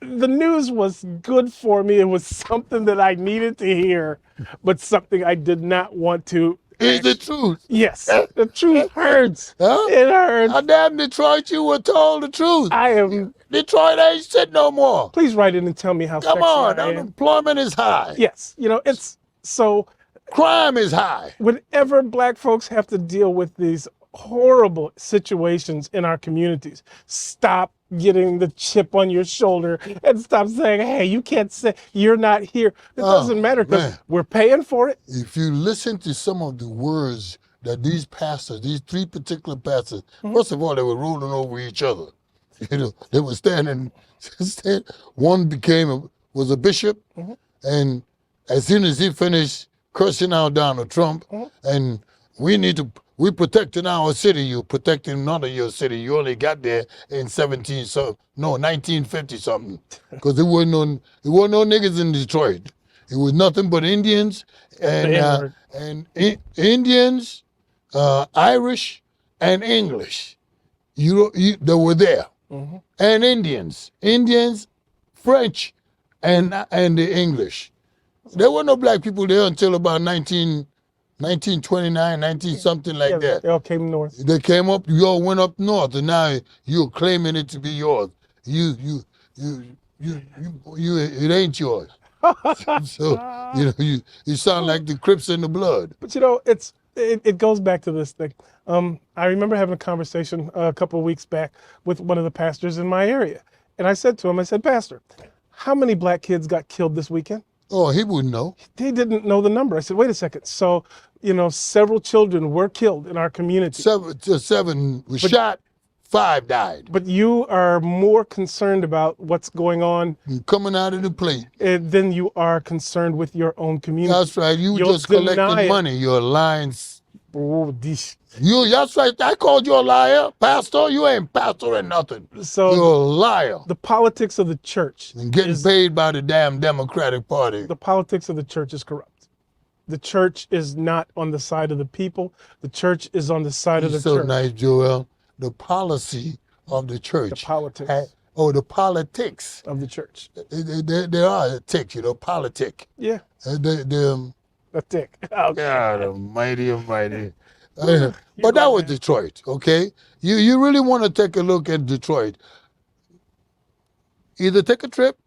the news was good for me. It was something that I needed to hear, but something I did not want to. It's the truth. Yes, the truth hurts. Huh? It hurts. How damn Detroit you were told the truth. I am. Detroit ain't shit no more. Please write in and tell me how Come sexy on, I am. unemployment is high. Yes, you know, it's so. Crime is high. Whenever black folks have to deal with these horrible situations in our communities, stop getting the chip on your shoulder and stop saying, hey, you can't say you're not here. It doesn't matter because man. we're paying for it. If you listen to some of the words that these pastors, these three particular pastors, Mm-hmm. first of all, they were rolling over each other. You know, they were standing. One was a bishop, Mm-hmm. and as soon as he finished cursing out Donald Trump, Mm-hmm. and we protecting our city, you protecting none of your city. You only got there in 1950 something, because there wasn't no niggas in Detroit. It was nothing but Indians Indians, Irish, and English. They were there, Mm-hmm. and Indians, French, and the English. There were no black people there until about 1929, 19 something like that. They all came north. They came up, you all went up north, and now you're claiming it to be yours. It ain't yours. So you sound like the Crips in the blood. But you know, it goes back to this thing. I remember having a conversation a couple of weeks back with one of the pastors in my area. And I said to him, Pastor, how many black kids got killed this weekend? Oh, he wouldn't know. He didn't know the number. I said, wait a second. So, you know, several children were killed in our community. Seven was shot, 5 died. But you are more concerned about what's going on Coming out of the plate. than you are concerned with your own community. That's right. You You'll just deny collecting it. money. You're a lying Oh, deesh. That's right. I called you a liar, pastor. You ain't pastor or nothing. So You're a liar. The politics of the church And getting paid by the damn Democratic Party. The politics of the church is corrupt. The church is not on the side of the people. The church is on the side of the so church. Nice, Joel. The policy of the church. The politics. The politics of the church. There are ticks, politic. Yeah. A tick. Okay. God almighty, almighty. But that was Detroit, okay? You really want to take a look at Detroit. Either take a trip,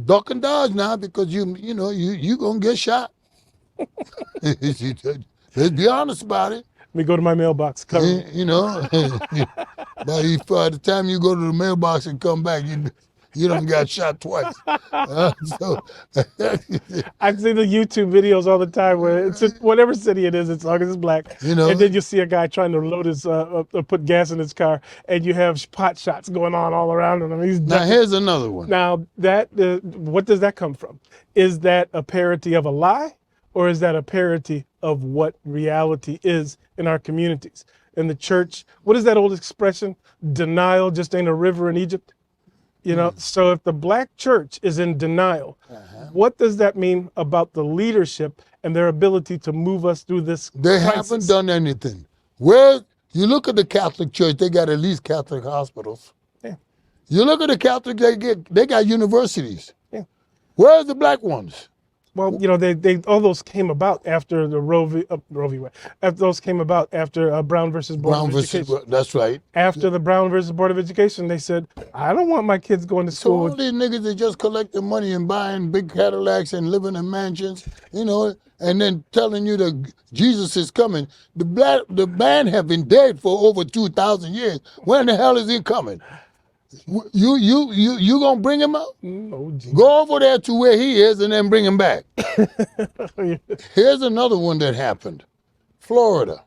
duck and dodge now, because you gonna get shot. Let's be honest about it. Let me go to my mailbox. By the time you go to the mailbox and come back, you done got shot twice. I see the YouTube videos all the time where it's in whatever city it is, as long as it's black. And then you see a guy trying to load his, put gas in his car, and you have pot shots going on all around him. Now here's another one. Now what does that come from? Is that a parody of a lie, or is that a parody of what reality is in our communities? In the church, what is that old expression? Denial just ain't a river in Egypt. So if the black church is in denial, what does that mean about the leadership and their ability to move us through this They crisis? haven't done anything. Where you look at the Catholic Church, they got at least Catholic hospitals. Yeah. You look at the Catholic, they got universities. Yeah. Where's the black ones? Well, they all those came about after the Roe v. Wade. After those came about after Brown versus Board of Education. That's right. After the Brown versus Board of Education, they said, I don't want my kids going to So school. all these niggas that just collecting money and buying big Cadillacs and living in mansions, and then telling you that Jesus is coming. The man have been dead for over 2,000 years. When the hell is he coming? You gonna bring him out? No, go over there to where he is and then bring him back. Here's another one that happened. Florida.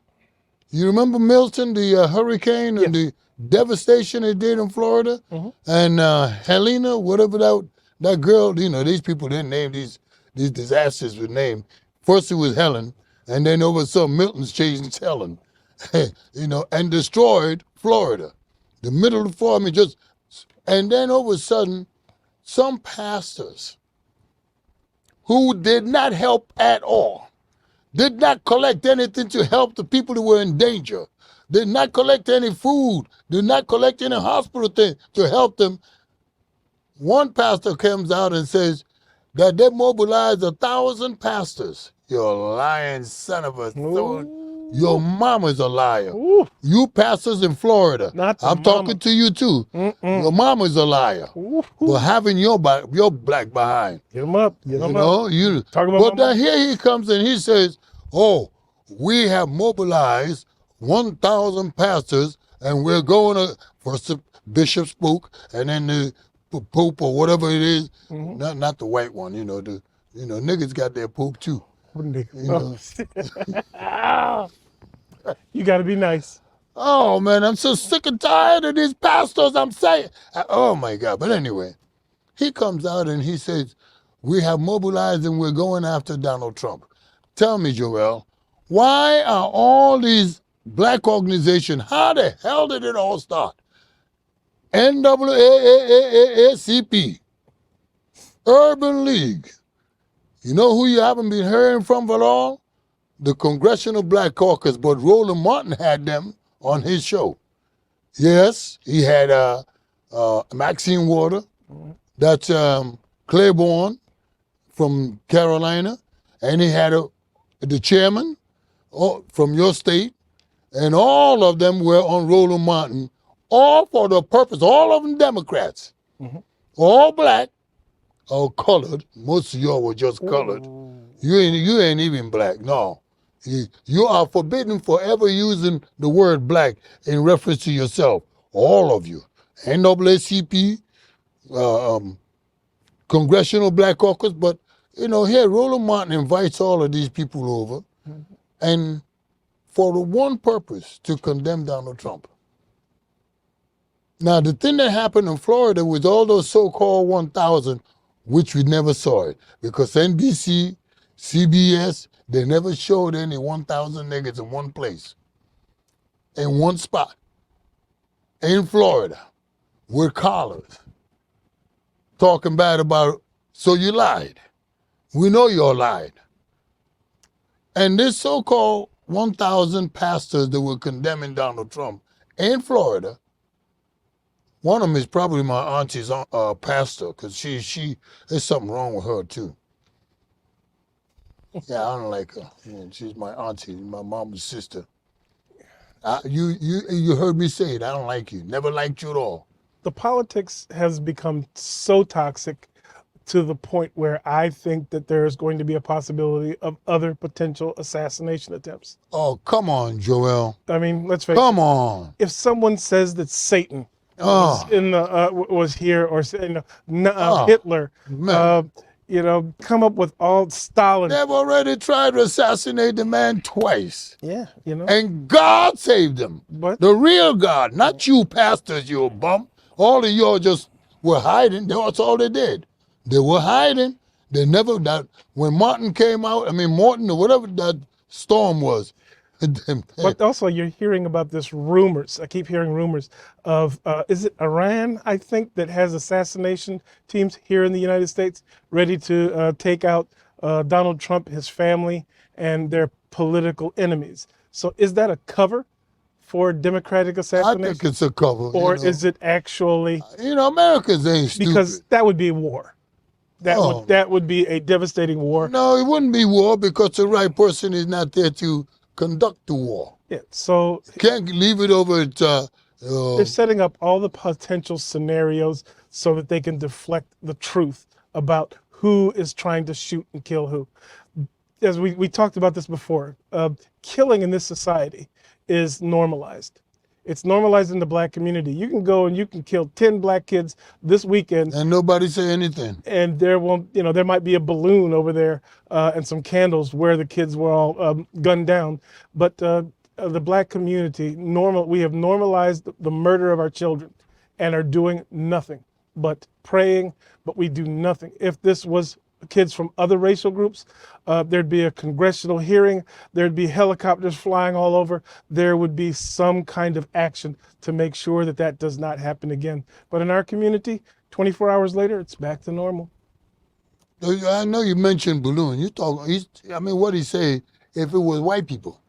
You remember Milton, the hurricane and the devastation it did in Florida? And Helena, whatever that girl, these people didn't name these disasters with name. First it was Helen, and then over some Milton's changed Helen, and destroyed Florida. The middle of Florida, and then all of a sudden, some pastors who did not help at all, did not collect anything to help the people who were in danger, did not collect any food, did not collect any hospital thing to help them. One pastor comes out and says that they mobilized 1,000 pastors. You're a lying son of a son. Your mama's a liar. Ooh. You pastors in Florida, I'm talking to you too. Your mama's a liar. For having your black behind. Get him up. Get him up. Talk about but then here he comes and he says, we have mobilized 1,000 pastors and we're going to, first the bishop spoke and then the pope or whatever it is, not the white one, niggas got their pope too. You got to be nice. Oh, man, I'm so sick and tired of these pastors, I'm saying. Oh, my God. But anyway, he comes out and he says, we have mobilized and we're going after Donald Trump. Tell me, Joel, why are all these black organizations, how the hell did it all start? NAACP, Urban League. You know who you haven't been hearing from at all? The Congressional Black Caucus, but Roland Martin had them on his show. Yes, he had Maxine Waters, that's Claiborne from Carolina, and he had the chairman from your state, and all of them were on Roland Martin, all for the purpose, all of them Democrats, all black, all colored. Most of y'all were just colored. You ain't even black, no. You are forbidden forever using the word black in reference to yourself. All of you. NAACP, Congressional Black Caucus, but here Roland Martin invites all of these people over and for the one purpose, to condemn Donald Trump. Now, the thing that happened in Florida with all those so-called 1,000, which we never saw it, because NBC CBS, they never showed any 1,000 niggas in one place, in one spot, in Florida, with collars, talking bad about, so you lied. We know you're lied. And this so-called 1,000 pastors that were condemning Donald Trump in Florida, one of them is probably my auntie's pastor, because there's something wrong with her too. Yeah, I don't like her. Yeah, she's my auntie, my mom's sister. You heard me say it. I don't like you. Never liked you at all. The politics has become so toxic to the point where I think that there's going to be a possibility of other potential assassination attempts. Oh, come on, Joel. I mean, let's face it. Come on. If someone says that Satan Oh, was here, or Oh, Hitler, man. come up with all Stalin. They've already tried to assassinate the man twice. Yeah, And God saved him. What? The real God, not you pastors, you bum. All of y'all just were hiding. That's all they did. They were hiding. They never, when Martin came out, Morton or whatever that storm was. But also you're hearing about this rumors. I keep hearing rumors of, is it Iran, I think, that has assassination teams here in the United States ready to take out Donald Trump, his family, and their political enemies. So is that a cover for Democratic I assassination? think it's a cover. Or is it actually? Americans ain't stupid. Because that would be war. Oh. That would be a devastating war. No, it wouldn't be war because the right person is not there to conduct the war. Yeah. So Can't leave it over at. they're setting up all the potential scenarios so that they can deflect the truth about who is trying to shoot and kill who. As we talked about this before, killing in this society is normalized. It's normalized in the black community. You can go and you can kill 10 black kids this weekend, And nobody say anything. and there might be a balloon over there and some candles where the kids were all gunned down. But the black community, we have normalized the murder of our children and are doing nothing but praying, but we do nothing. If this was kids from other racial groups, there'd be a congressional hearing, there'd be helicopters flying all over, there would be some kind of action to make sure that that does not happen again. But in our community, 24 hours later, it's back to normal. I know you mentioned balloon. What he say? If it was white people,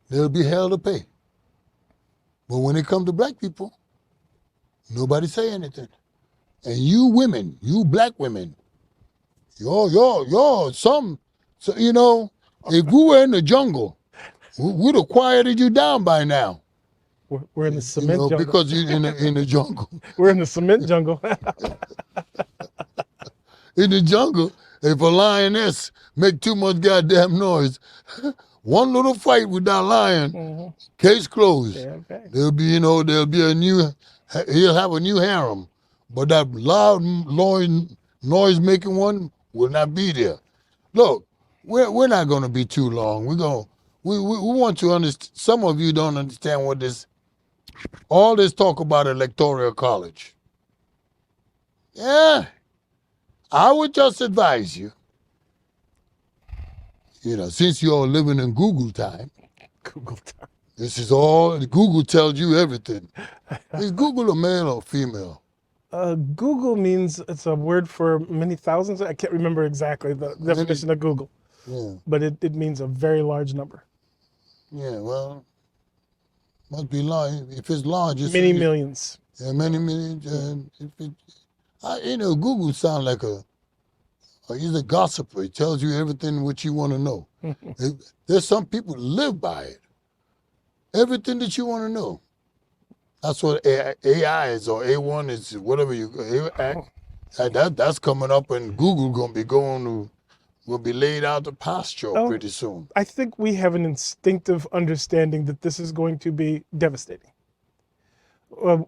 there'll be hell to pay. But when it comes to black people, nobody say anything. And you women, you black women, if we were in the jungle, we'd have quieted you down by now. We're in the cement jungle. Because you're in the jungle. We're in the cement jungle. In the jungle, if a lioness make too much goddamn noise, one little fight with that lion, case closed. Yeah, okay. There'll be he'll have a new harem, but that loud noise making one will not be there. Look, we're not going to be too long. We want to understand. Some of you don't understand what all this talk about electoral college. Yeah, I would just advise you, since you're living in Google time. Google time. This is all, Google tells you everything. Is Google a male or female? Google means, it's a word for many thousands. I can't remember exactly the definition of Google, but it means a very large number. Yeah, well, must be large. If it's large, it's many millions. Yeah, many millions. Google sounds like he's a gossiper. He tells you everything what you want to know. There's some people who live by it. Everything that you want to know. That's what AI is, or A1 is, whatever that's coming up, and Google will be laid out to pasture pretty soon. I think we have an instinctive understanding that this is going to be devastating.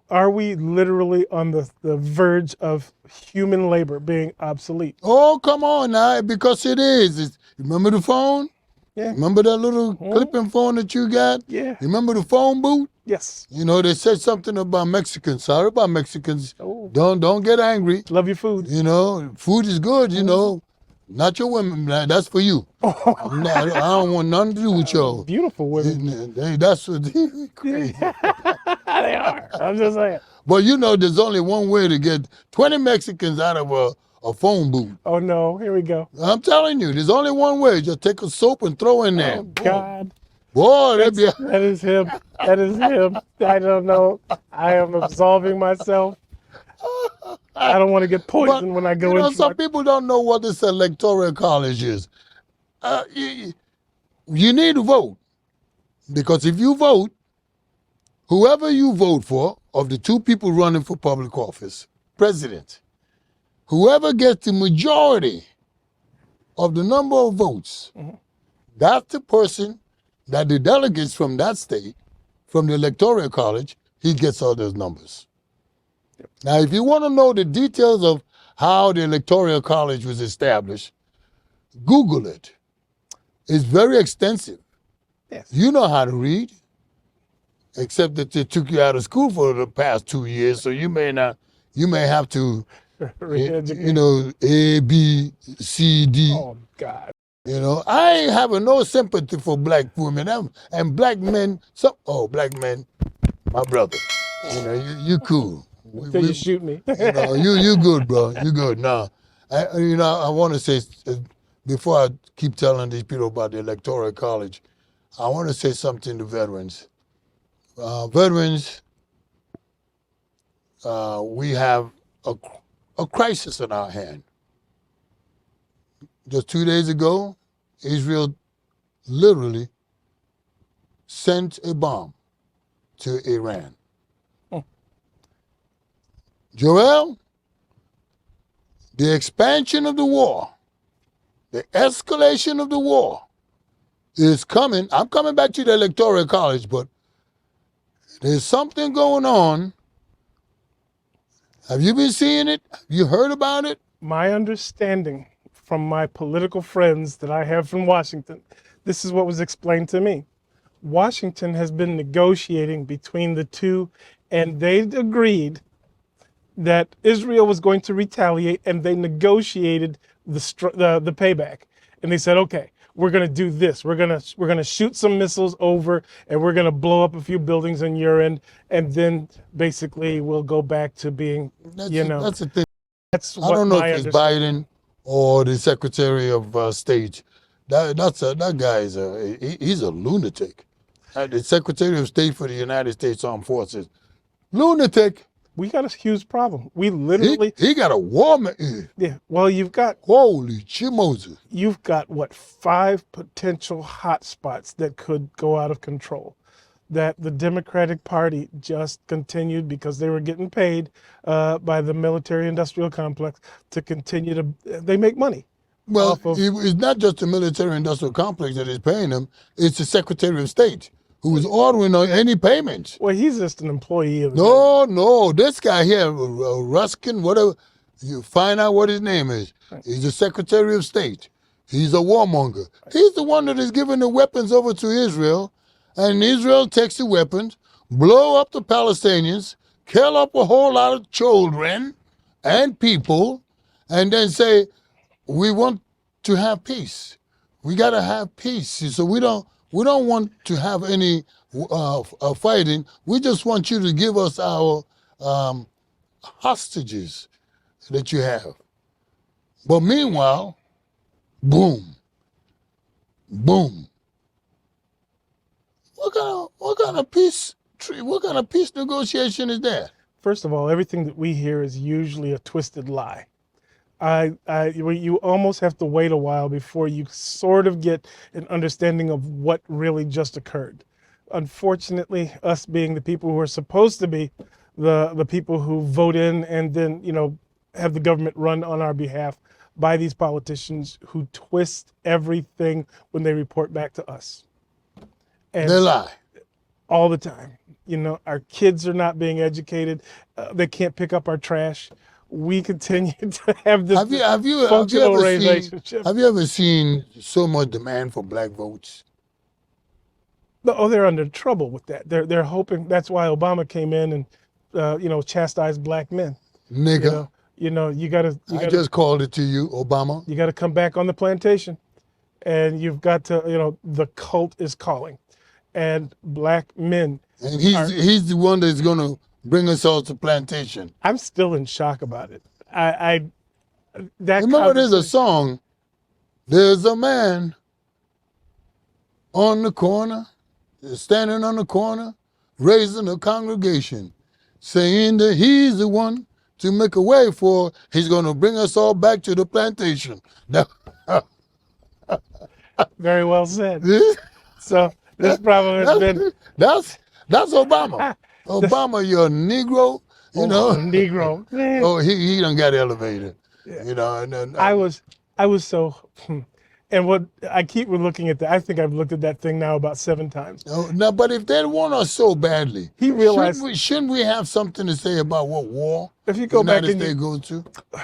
Are we literally on the verge of human labor being obsolete? Oh, come on now, because it is. Remember the phone? Yeah. Remember that little clipping phone that you got? Yeah. Remember the phone booth? Yes. They said something about Mexicans. Sorry about Mexicans. Oh. Don't get angry. Love your food. Food is good, Not your women. That's for you. I don't want nothing to do with y'all. Beautiful women. That's what crazy. They are. I'm just saying. But you know, there's only one way to get 20 Mexicans out of a phone booth. Oh no, here we go. I'm telling you, there's only one way. Just take a soap and throw in there. Oh God. Boy, That is him. That is him. I don't know. I am absolving myself. I don't want to get poisoned when I go in. Some people don't know what this electoral college is. You need to vote. Because if you vote, whoever you vote for, of the two people running for public office, president, whoever gets the majority of the number of votes, that's the person that the delegates from that state, from the electoral college, he gets all those numbers. Now, if you want to know the details of how the electoral college was established, Google it. It's very extensive. Yes. You know how to read, except that they took you out of school for the past 2 years, so you may have to, you know, A, B, C, D. Oh God. You know, I ain't having no sympathy for black women and black men. Black men, my brother. You know, you cool. Till you shoot me. You know, you good, bro. You good. Now, I want to say, before I keep telling these people about the electoral college, I want to say something to veterans. Veterans, we have a crisis in our hand. Just 2 days ago, Israel literally sent a bomb to Iran. Joel, the expansion of the war, the escalation of the war is coming. I'm coming back to the electoral college, but there's something going on. Have you been seeing it? Have you heard about it? My understanding from my political friends that I have from Washington, this is what was explained to me. Washington has been negotiating between the two, and they agreed that Israel was going to retaliate, and they negotiated the payback. And they said, okay, we're going to do this. We're going to shoot some missiles over, and we're going to blow up a few buildings on your end, and then basically we'll go back to being, That's the thing. That's I what don't know my if it's Biden or the Secretary of State. That guy he's a lunatic. The Secretary of State for the United States Armed Forces, lunatic. We got a huge problem. We literally he got a war man. Yeah. Well, you've got holy chimoses. You've got what, 5 potential hot spots that could go out of control. That the Democratic Party just continued because they were getting paid by the military-industrial complex to continue to. They make money. Well, it's not just the military-industrial complex that is paying them. It's the Secretary of State who is ordering any payments. Well, he's just an employee of the No, this guy here, Ruskin, whatever, you find out what his name is. He's the Secretary of State. He's a warmonger. He's the one that is giving the weapons over to Israel, and Israel takes the weapons, blow up the Palestinians, kill up a whole lot of children and people, and then say, we want to have peace. We got to have peace. So we don't want to have any fighting. We just want you to give us our hostages that you have. But meanwhile, boom, boom. What kind of peace negotiation is that? First of all, everything that we hear is usually a twisted lie. You almost have to wait a while before you sort of get an understanding of what really just occurred. Unfortunately, us being the people who are supposed to be the people who vote in and then, have the government run on our behalf by these politicians who twist everything when they report back to us. And they lie. All the time. Our kids are not being educated. They can't pick up our trash. We continue to have this functional relationship. Have you ever seen so much demand for black votes? Oh, they're under trouble with that. They're hoping that's why Obama came in and chastised black men. Nigga. You gotta just called it to you, Obama. you gotta come back on the plantation, and you've got to, the cult is calling, and black men. And he's the one that's gonna bring us all to plantation. I'm still in shock about it. That Remember, there's a conversation- song. There's a man on the corner, standing on the corner, raising a congregation, saying that he's the one to make a way for. He's gonna bring us all back to the plantation. Very well said. So this problem has been That's Obama. Obama, you're a Negro. Negro. Man. Oh, he done got elevated. And then I was so, and what I keep looking at that. I think I've looked at that thing now about 7 times. No, but if they want us so badly, He realized- shouldn't we have something to say about what war If you go the back United and States goes to?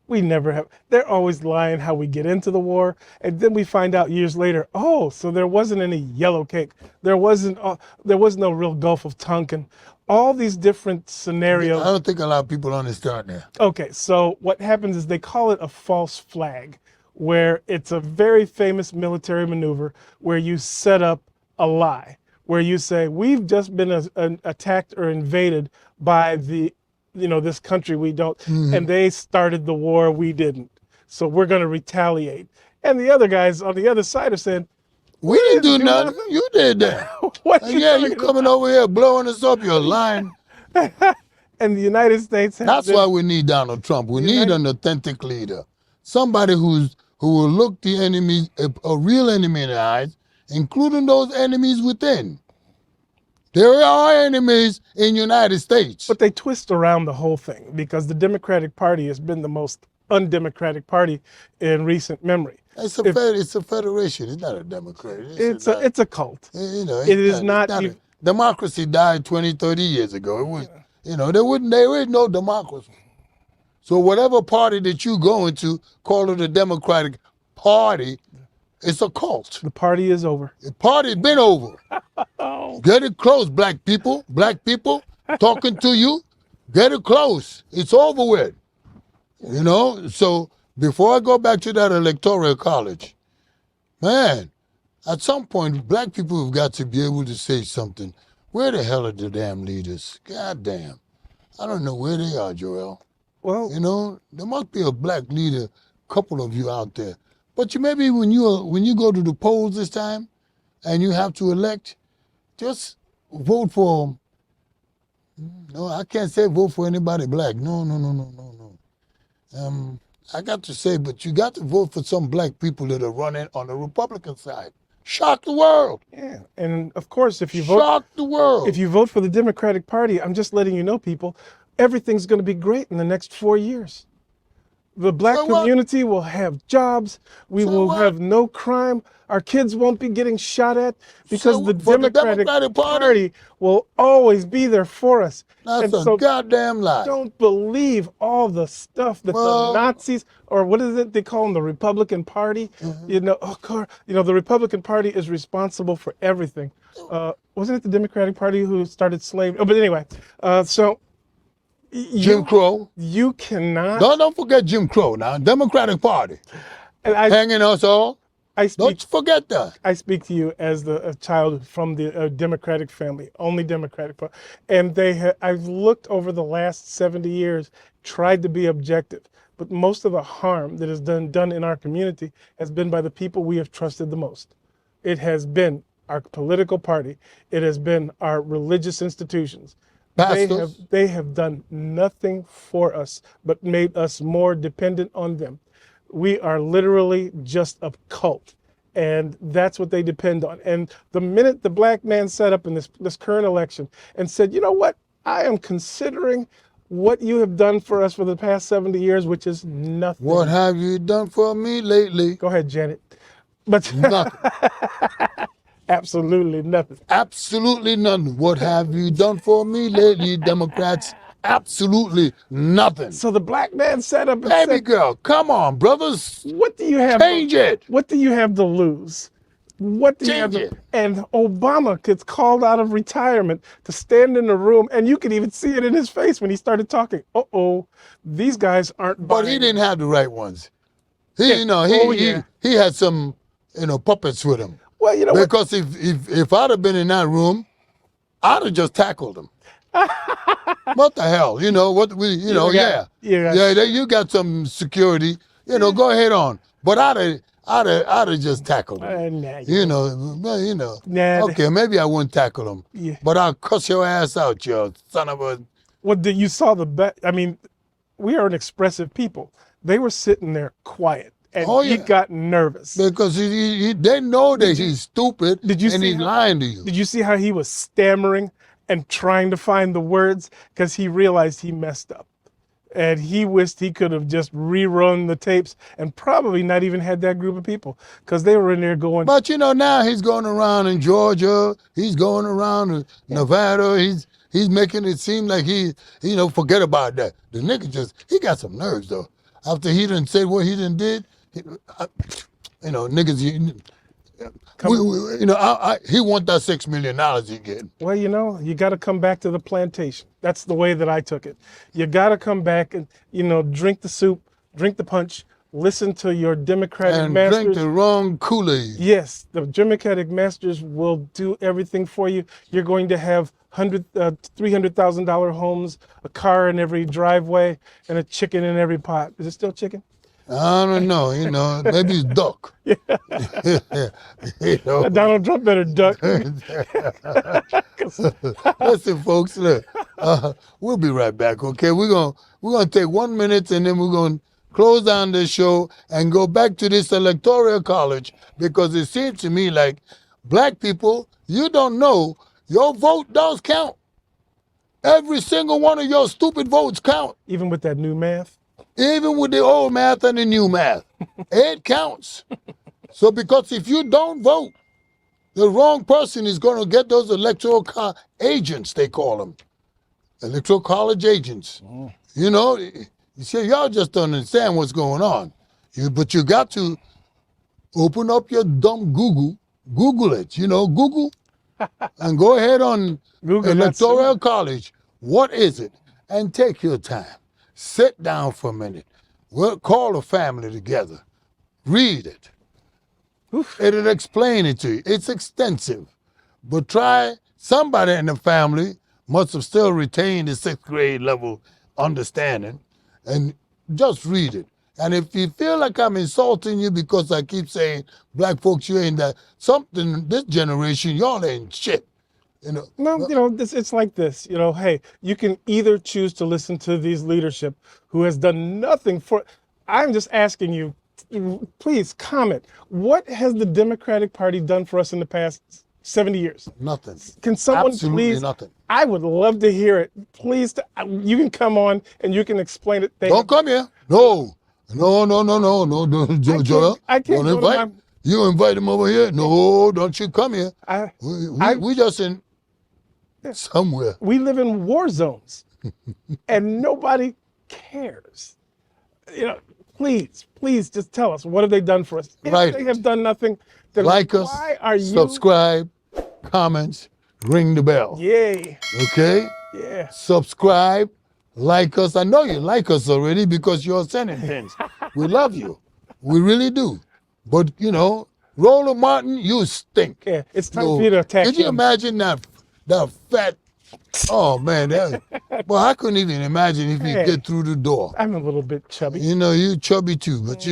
We never have. They're always lying how we get into the war, and then we find out years later. Oh, so there wasn't any yellow cake. There was no real Gulf of Tonkin. All these different scenarios. I don't think a lot of people understand that. Okay, so what happens is they call it a false flag, where it's a very famous military maneuver where you set up a lie, where you say we've just been attacked or invaded by this country we don't, and they started the war, we didn't. So we're going to retaliate. And the other guys on the other side are saying, We didn't do nothing. You did that. what And yeah, you coming over here blowing us up. You're lying. And the United States has That's been- why we need Donald Trump. We need an authentic leader, somebody who will look the enemy, a real enemy in the eyes, including those enemies within. There are enemies in the United States. But they twist around the whole thing because the Democratic Party has been the most undemocratic party in recent memory. It's a federation. It's not a democracy. It's a cult. It is not democracy died 20, 30 years ago. It was, there is no democracy. So whatever party that you go into, call it a Democratic Party, it's a cult. The party is over. The party's been over. Get it close, black people. Black people talking to you. Get it close. It's over with. So before I go back to that electoral college, man, at some point, black people have got to be able to say something. Where the hell are the damn leaders? God damn. I don't know where they are, Joel. Well, There must be a black leader, couple of you out there. But maybe when you go to the polls this time and you have to elect, just vote for, no, I can't say vote for anybody black. No. I got to say, but you got to vote for some black people that are running on the Republican side. Shock the world. yeah, and of course, if you vote, Shock the world. if you vote for the Democratic Party, I'm just letting you know, people, everything's going to be great in the next 4 years. The black So what? community will have jobs. We So will what? have no crime. Our kids won't be getting shot at because So the for the Democratic Democratic Party? Party will always be there for us. That's and a so goddamn lie. don't believe all the stuff that Well- the Nazis, or what is it they call them, the Republican Party? Mm-hmm. The Republican Party is responsible for everything. Wasn't it the Democratic Party who started slavery? Oh, but anyway, Jim Crow. you cannot. Don't forget Jim Crow now. Democratic Party. And I Hanging us all. speak Don't forget that. I speak to you as a child from the Democratic family, only Democratic. And I've looked over the last 70 years, tried to be objective, but most of the harm that is done in our community has been by the people we have trusted the most. It has been our political party. It has been our religious institutions. Pastors. They have done nothing for us, but made us more dependent on them. We are literally just a cult, and that's what they depend on. And the minute the black man sat up in this current election and said, you know what, I am considering what you have done for us for the past 70 years, which is nothing. What have you done for me lately? Go ahead, Janet. But Nothing. absolutely nothing. Absolutely nothing. What have you done for me lately, Democrats? Absolutely nothing. So the black man sat up and Baby said, girl, come on, brothers. what do you have? Change it. What do you have to lose? What do you have Change to, it. and Obama gets called out of retirement to stand in the room, and you could even see it in his face when he started talking. These guys aren't But he buying didn't it. have the right ones. He, Yeah. you know, Oh, yeah. he had some, puppets with him. Well, you know what? Because if I'd have been in that room, I'd have just tackled him. What the hell? You know what we? You know, got- yeah, you got- You got some security. Go ahead on. But I'd have just tackled him. Nah, you Nah, Okay, maybe I wouldn't tackle him. Yeah. But I'll cuss your ass out, you son of a. Well, you saw I mean, we are an expressive people. They were sitting there quiet, and Oh, he yeah. got nervous. Because they know that he's stupid Did you and see he's how- lying to you. Did you see how he was stammering and trying to find the words because he realized he messed up? And he wished he could have just rerun the tapes and probably not even had that group of people because they were in there going, But now he's going around in Georgia. He's going around in Nevada. He's making it seem like forget about that. The nigga he got some nerves though. After he done said what he done did, niggas. He want that $6 million he getting. well, you got to come back to the plantation. That's the way that I took it. You got to come back and, drink the soup, drink the punch, listen to your Democratic And masters. drink the wrong Kool-Aid. Yes, the Democratic masters will do everything for you. You're going to have $300,000 homes, a car in every driveway, and a chicken in every pot. Is it still chicken? I don't know, maybe it's duck. Donald Trump better duck. Listen, folks, look, we'll be right back, okay? We're gonna take 1 minute and then we're gonna close down this show and go back to this electoral college because it seems to me like black people, you don't know, your vote does count. Every single one of your stupid votes count. Even with that new math. Even with the old math and the new math, it counts. So because if you don't vote, the wrong person is going to get those electoral agents, they call them. Electoral college agents. You see, y'all just don't understand what's going on. But you got to open up your dumb Google it, Google, and go ahead on Google electoral college. What is it? And take your time. Sit down for a minute. Call a family together. Read it. It'll explain it to you. It's extensive. But somebody in the family must have still retained the 6th grade level understanding and just read it. And if you feel like I'm insulting you because I keep saying black folks, you ain't that, this generation, y'all ain't shit. No, it's like this. Hey, you can either choose to listen to these leadership who has done nothing for. I'm just asking you, please comment. What has the Democratic Party done for us in the past 70 years? Nothing. Can someone Absolutely please? Nothing. I would love to hear it. Please, you can come on and you can explain it. Don't come here. No, Joel. I can't Don't go to invite. You invite him over here. No, don't you come here. We just in somewhere. We live in war zones, and nobody cares. Please just tell us, what have they done for us? If they have done nothing, then like us, why are you? subscribe, comments, ring the bell. Yay. Okay? Yeah. Subscribe, like us. I know you like us already because you're sending things. We love you. We really do. But, Roller Martin, you stink. Yeah, it's time for you to attack Could you him. imagine that fat, oh man, well, I couldn't even imagine if you get through the door. I'm a little bit chubby. You chubby too, but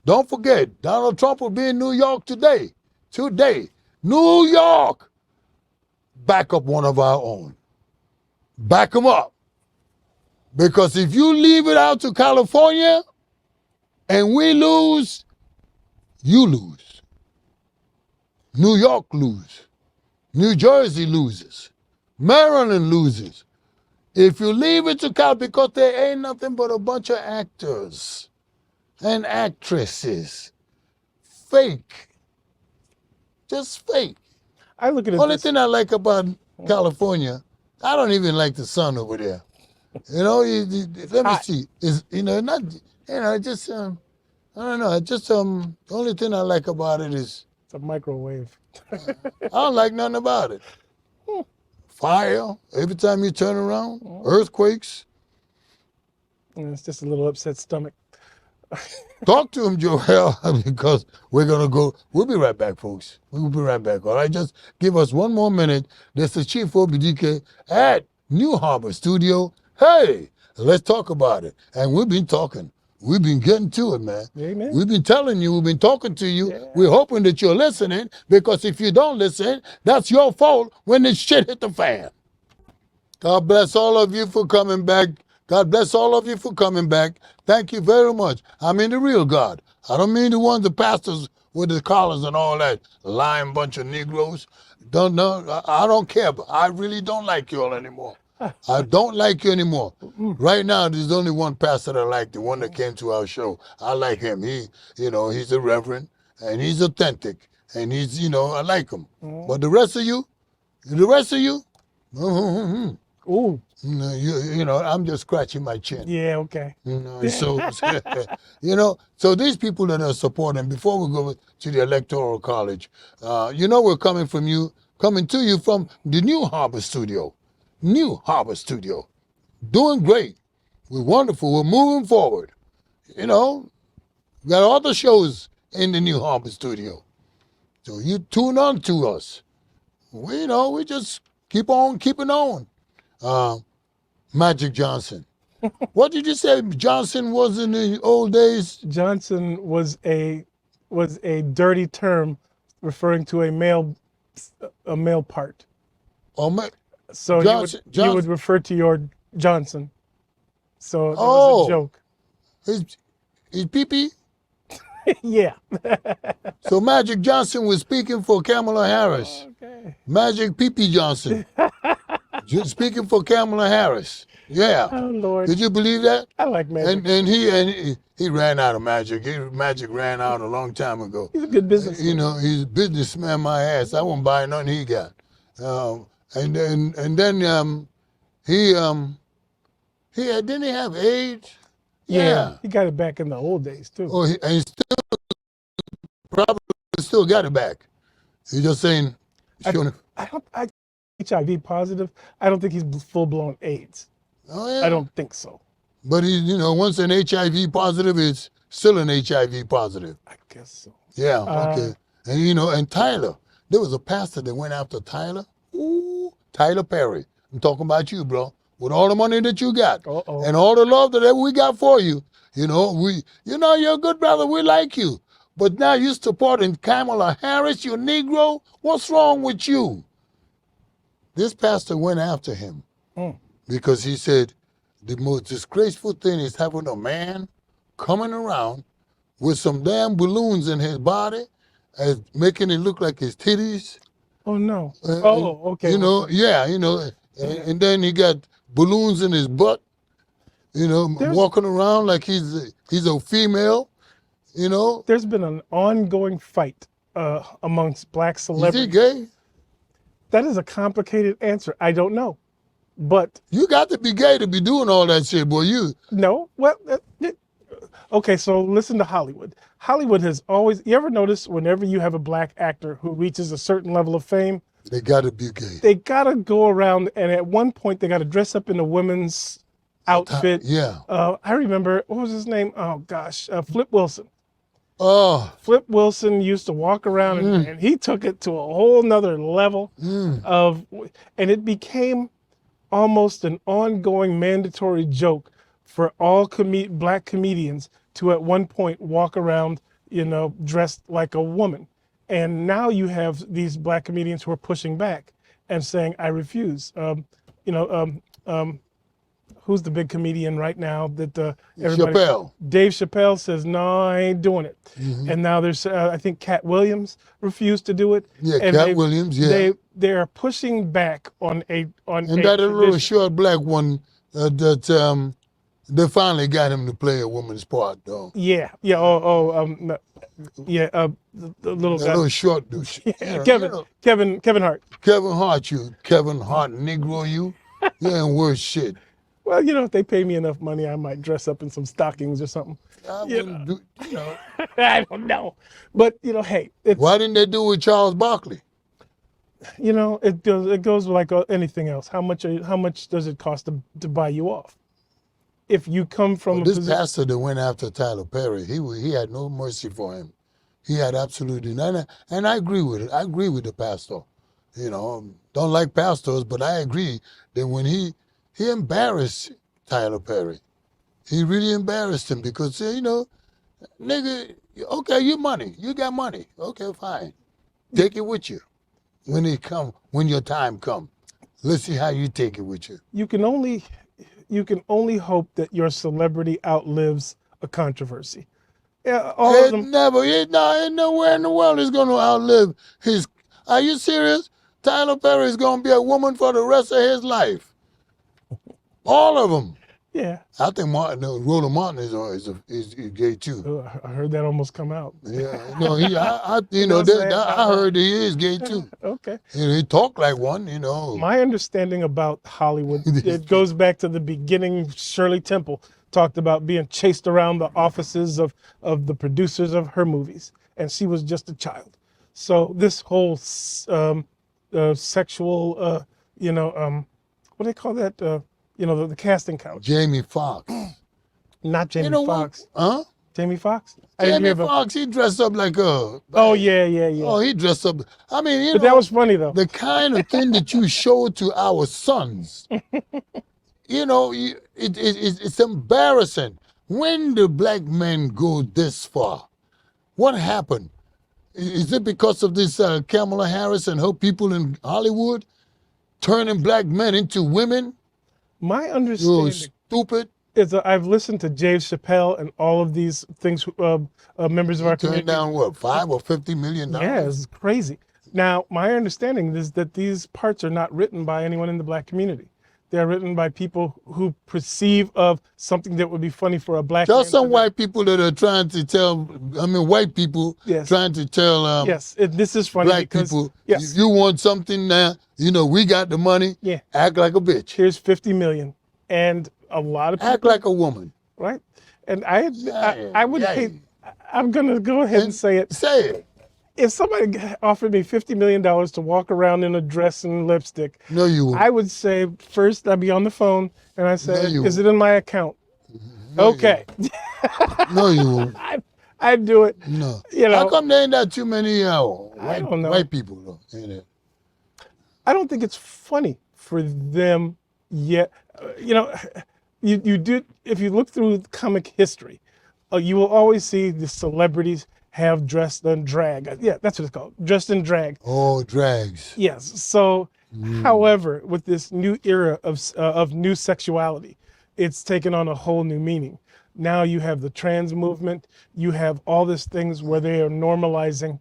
don't forget, Donald Trump will be in New York today. New York. Back up one of our own. Back them up. Because if you leave it out to California and we lose, you lose. New York lose. New Jersey loses. Maryland loses. If you leave it to Cal, because there ain't nothing but a bunch of actors and actresses. Fake. Just fake. I look at it. Only thing I like about California, I don't even like the sun over there. Let me see. It's not just I don't know. Just the only thing I like about it is It's a microwave. I don't like nothing about it. Fire every time you turn around, earthquakes. And it's just a little upset stomach. Talk to him, Joel, because we're going to go. We'll be right back, folks. We'll be right back. All right, just give us one more minute. This is Chief OBDK at New Harbor Studio. Hey, let's talk about it. And we've been talking. We've been getting to it, man. Amen. We've been telling you. We've been talking to you. Yeah. We're hoping that you're listening, because if you don't listen, that's your fault when this shit hit the fan. God bless all of you for coming back. God bless all of you for coming back. Thank you very much. I mean the real God. I don't mean the ones, the pastors with the collars and all that, lying bunch of Negroes. Don't know. I don't care. But I really don't like you all anymore. I don't like you anymore. Right now, there's only one pastor that I like, the one that came to our show. I like him. He's a reverend, and he's authentic, and he's, I like him. But the rest of you, Ooh. I'm just scratching my chin. Yeah, okay. So these people that are supporting, before we go to the Electoral College, we're coming to you from the New Harbor Studio. New Harbor Studio. Doing great. We're wonderful. We're moving forward. We got all the shows in the New Harbor Studio. So you tune on to us. We just keep on keeping on. Magic Johnson. What did you say Johnson was in the old days? Johnson was a dirty term referring to a male part. So you would refer to your Johnson. So it was a joke. His pee-pee? Yeah. So Magic Johnson was speaking for Kamala Harris. Okay. Magic Pee-pee Johnson. Speaking for Kamala Harris. Yeah. Oh Lord. Did you believe that? I like Magic. And he ran out of magic. Magic ran out a long time ago. He's a good businessman. He's a businessman, my ass. I won't buy nothing he got. And then didn't he have AIDS? Yeah. He got it back in the old days too. Oh, and probably still got it back. He's just saying. I HIV positive. I don't think he's full blown AIDS. Oh yeah. I don't think so. But once an HIV positive, it's still an HIV positive. I guess so. Yeah. Okay. And and Tyler, there was a pastor that went after Tyler. Ooh, Tyler Perry. I'm talking about you, bro. With all the money that you got and all the love that we got for you, you're a good brother. We like you. But now you're supporting Kamala Harris, you Negro. What's wrong with you? This pastor went after him because he said the most disgraceful thing is having a man coming around with some damn balloons in his body and making it look like his titties. Oh, no. Okay. And then he got balloons in his butt, walking around like he's a female, There's been an ongoing fight amongst black celebrities. Is he gay? That is a complicated answer. I don't know. But you got to be gay to be doing all that shit, boy. No. Well, okay, so listen to Hollywood. Hollywood has always, you ever notice whenever you have a black actor who reaches a certain level of fame, they got to be gay. They got to go around, and at one point they got to dress up in a women's outfit. Yeah. I remember, what was his name? Oh gosh, Flip Wilson. Oh. Flip Wilson used to walk around and he took it to a whole nother level and it became almost an ongoing mandatory joke for all black comedians to at one point walk around, dressed like a woman. And now you have these black comedians who are pushing back and saying, I refuse. Who's the big comedian right now that everybody? Chappelle. Dave Chappelle says, no, I ain't doing it. And now there's, I think Cat Williams refused to do it. Yeah, and Cat Williams, yeah. They are pushing back on a little short black one that they finally got him to play a woman's part, though. Yeah, yeah, the little guy. That little short dude. Kevin Hart. Kevin Hart, Kevin Hart, Negro, you. You ain't worth shit. Well, if they pay me enough money, I might dress up in some stockings or something. I You wouldn't do, you know. I don't know, but hey, it's Why didn't they do with Charles Barkley? it goes like anything else. How much does it cost to buy you off? If you come from a This position, pastor that went after Tyler Perry, he had no mercy for him. He had absolutely none. And I agree with it. I agree with the pastor. Don't like pastors, but I agree that when he embarrassed Tyler Perry, he really embarrassed him because, nigga, okay, you got money. Okay, fine. Take it with you when your time come. Let's see how you take it with you. you can only hope that your celebrity outlives a controversy. Yeah, all of them. Ain't nowhere in the world is going to outlive his. Are you serious? Tyler Perry is going to be a woman for the rest of his life. All of them. Yeah. I think Roland Martin is gay too. I heard that almost come out. Yeah, no, I heard he is gay too. Okay. He talked like one, My understanding about Hollywood, it goes back to the beginning. Shirley Temple talked about being chased around the offices of the producers of her movies, and she was just a child. So this whole sexual, what do they call that? The casting couch. Jamie Foxx. Not Jamie Foxx. Huh? Jamie Foxx? Jamie Foxx, he dressed up like a... Oh, yeah. Oh, he dressed up... I mean, But that was funny, though. The kind of thing that you show to our sons, it's embarrassing. When do black men go this far? What happened? Is it because of this Kamala Harris and her people in Hollywood turning black men into women? My understanding stupid. is I've listened to Dave Chappelle and all of these things, members of our community. Turned down what, $5 or $50 million? Yeah, it's crazy. Now, my understanding is that these parts are not written by anyone in the black community. They're written by people who perceive of something that would be funny for a black man. Just some white people that are trying to tell, white people trying to tell yes, this is funny black because, people, yes. you want something now, we got the money, act like a bitch. Here's $50 million. And a lot of people. Act like a woman. Right? And I would hate, I'm going to go ahead and say it. Say it. If somebody offered me $50 million to walk around in a dress and lipstick, no, you wouldn't. I would say, first I'd be on the phone and I say, is it in my account? No, okay. No, you won't. I'd do it. No. How come there ain't that too many white people, though, in it? I don't think it's funny for them yet. You do, if you look through comic history, you will always see the celebrities have dressed in drag. Yeah, that's what it's called, dressed in drag. Oh, drags. Yes. So, however, with this new era of new sexuality, it's taken on a whole new meaning. Now you have the trans movement. You have all these things where they are normalizing.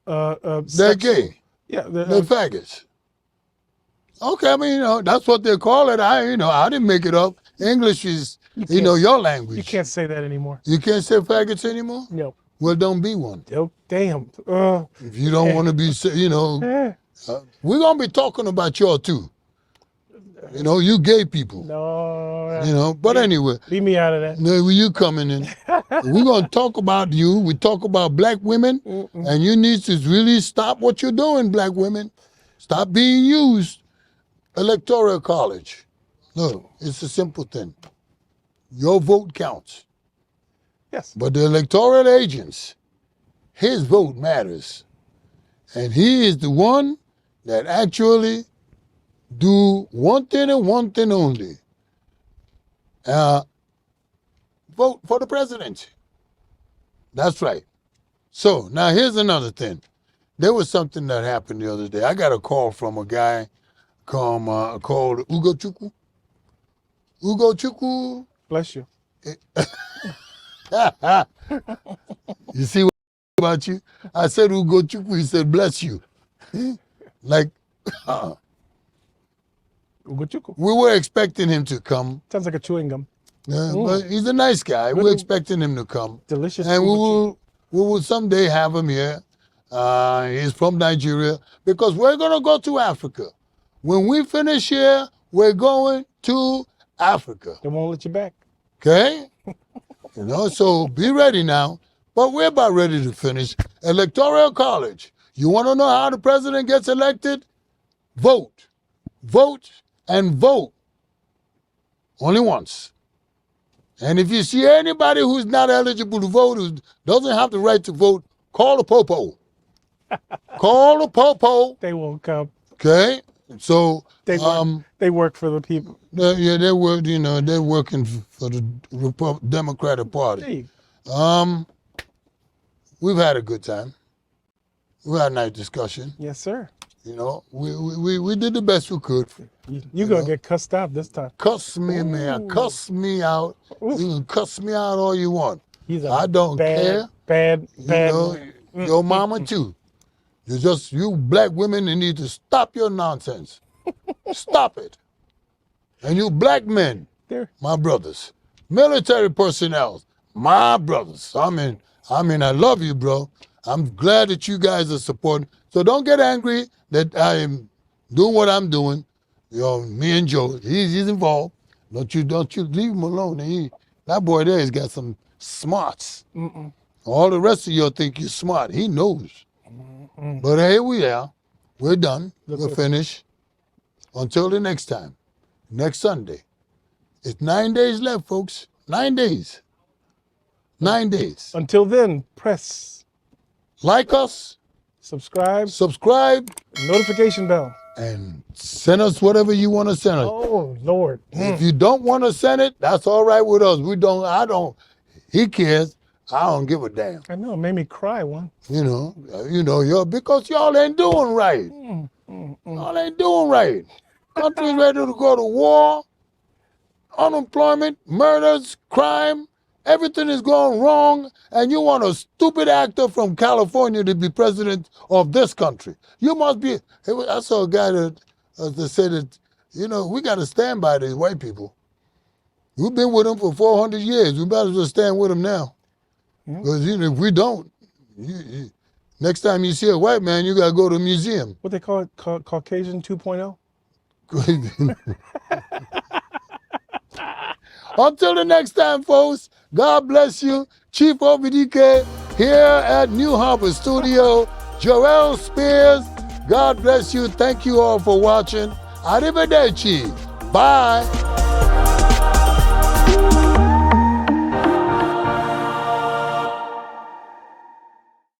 They're gay. Yeah, they're faggots. Okay, that's what they call it. I didn't make it up. English is, your language. You can't say that anymore. You can't say faggots anymore? No. Well, don't be one. Oh, damn. If you don't want to be, we're going to be talking about y'all too. You gay people. No. But anyway. Leave me out of that. No, you coming in. We're going to talk about you. We talk about black women. And you need to really stop what you're doing, black women. Stop being used. Electoral college. Look, it's a simple thing. Your vote counts. Yes. But the electoral agents, his vote matters. And he is the one that actually do one thing and one thing only. Vote for the president. That's right. So now here's another thing. There was something that happened the other day. I got a call from a guy called Ugochukwu. Ugochukwu. Bless you. You see what about you? I said Ugochukwu, he said bless you. Like, Ugochukwu. We were expecting him to come. Sounds like a chewing gum. But he's a nice guy. Really? We're expecting him to come. Delicious. And we will someday have him here. He's from Nigeria because we're going to go to Africa. When we finish here, we're going to Africa. They won't let you back. Okay? So be ready now. But we're about ready to finish. Electoral College. You want to know how the president gets elected? Vote. Vote and vote. Only once. And if you see anybody who's not eligible to vote, who doesn't have the right to vote, call the popo. Call the popo. They won't come. Okay? So they work for the people. they work. They're working for the Democratic Party. We've had a good time. We had a nice discussion. Yes, sir. We did the best we could. You're gonna get cussed out this time. Cuss me, man. Cuss me out. You can cuss me out all you want. I don't care. Bad. Your mama too. You black women, you need to stop your nonsense. Stop it. And you black men, my brothers, military personnel, my brothers. I mean, I love you, bro. I'm glad that you guys are supporting. So don't get angry that I am doing what I'm doing. Me and Joe, he's involved. Don't you leave him alone. That boy there has got some smarts. All the rest of y'all think you're smart. He knows. But here we are. We're done. We're finished. Until the next time, next Sunday. It's 9 days left, folks. 9 days. 9 days. Until then, press like us. Subscribe. Notification bell. And send us whatever you want to send us. Oh, Lord. If you don't want to send it, that's all right with us. He cares. I don't give a damn. I know, it made me cry one. Because y'all ain't doing right. Y'all ain't doing right. Country's ready to go to war, unemployment, murders, crime, everything is going wrong, and you want a stupid actor from California to be president of this country. You must be. I saw a guy that said that, we got to stand by these white people. We've been with them for 400 years. We better just stand with them now. Because if we don't, next time you see a white man, you got to go to a museum. What they call it, Caucasian 2.0? Until the next time, folks, God bless you. Chief OBDK here at New Harbor Studio. Joel Spears, God bless you. Thank you all for watching. Arrivederci. Bye.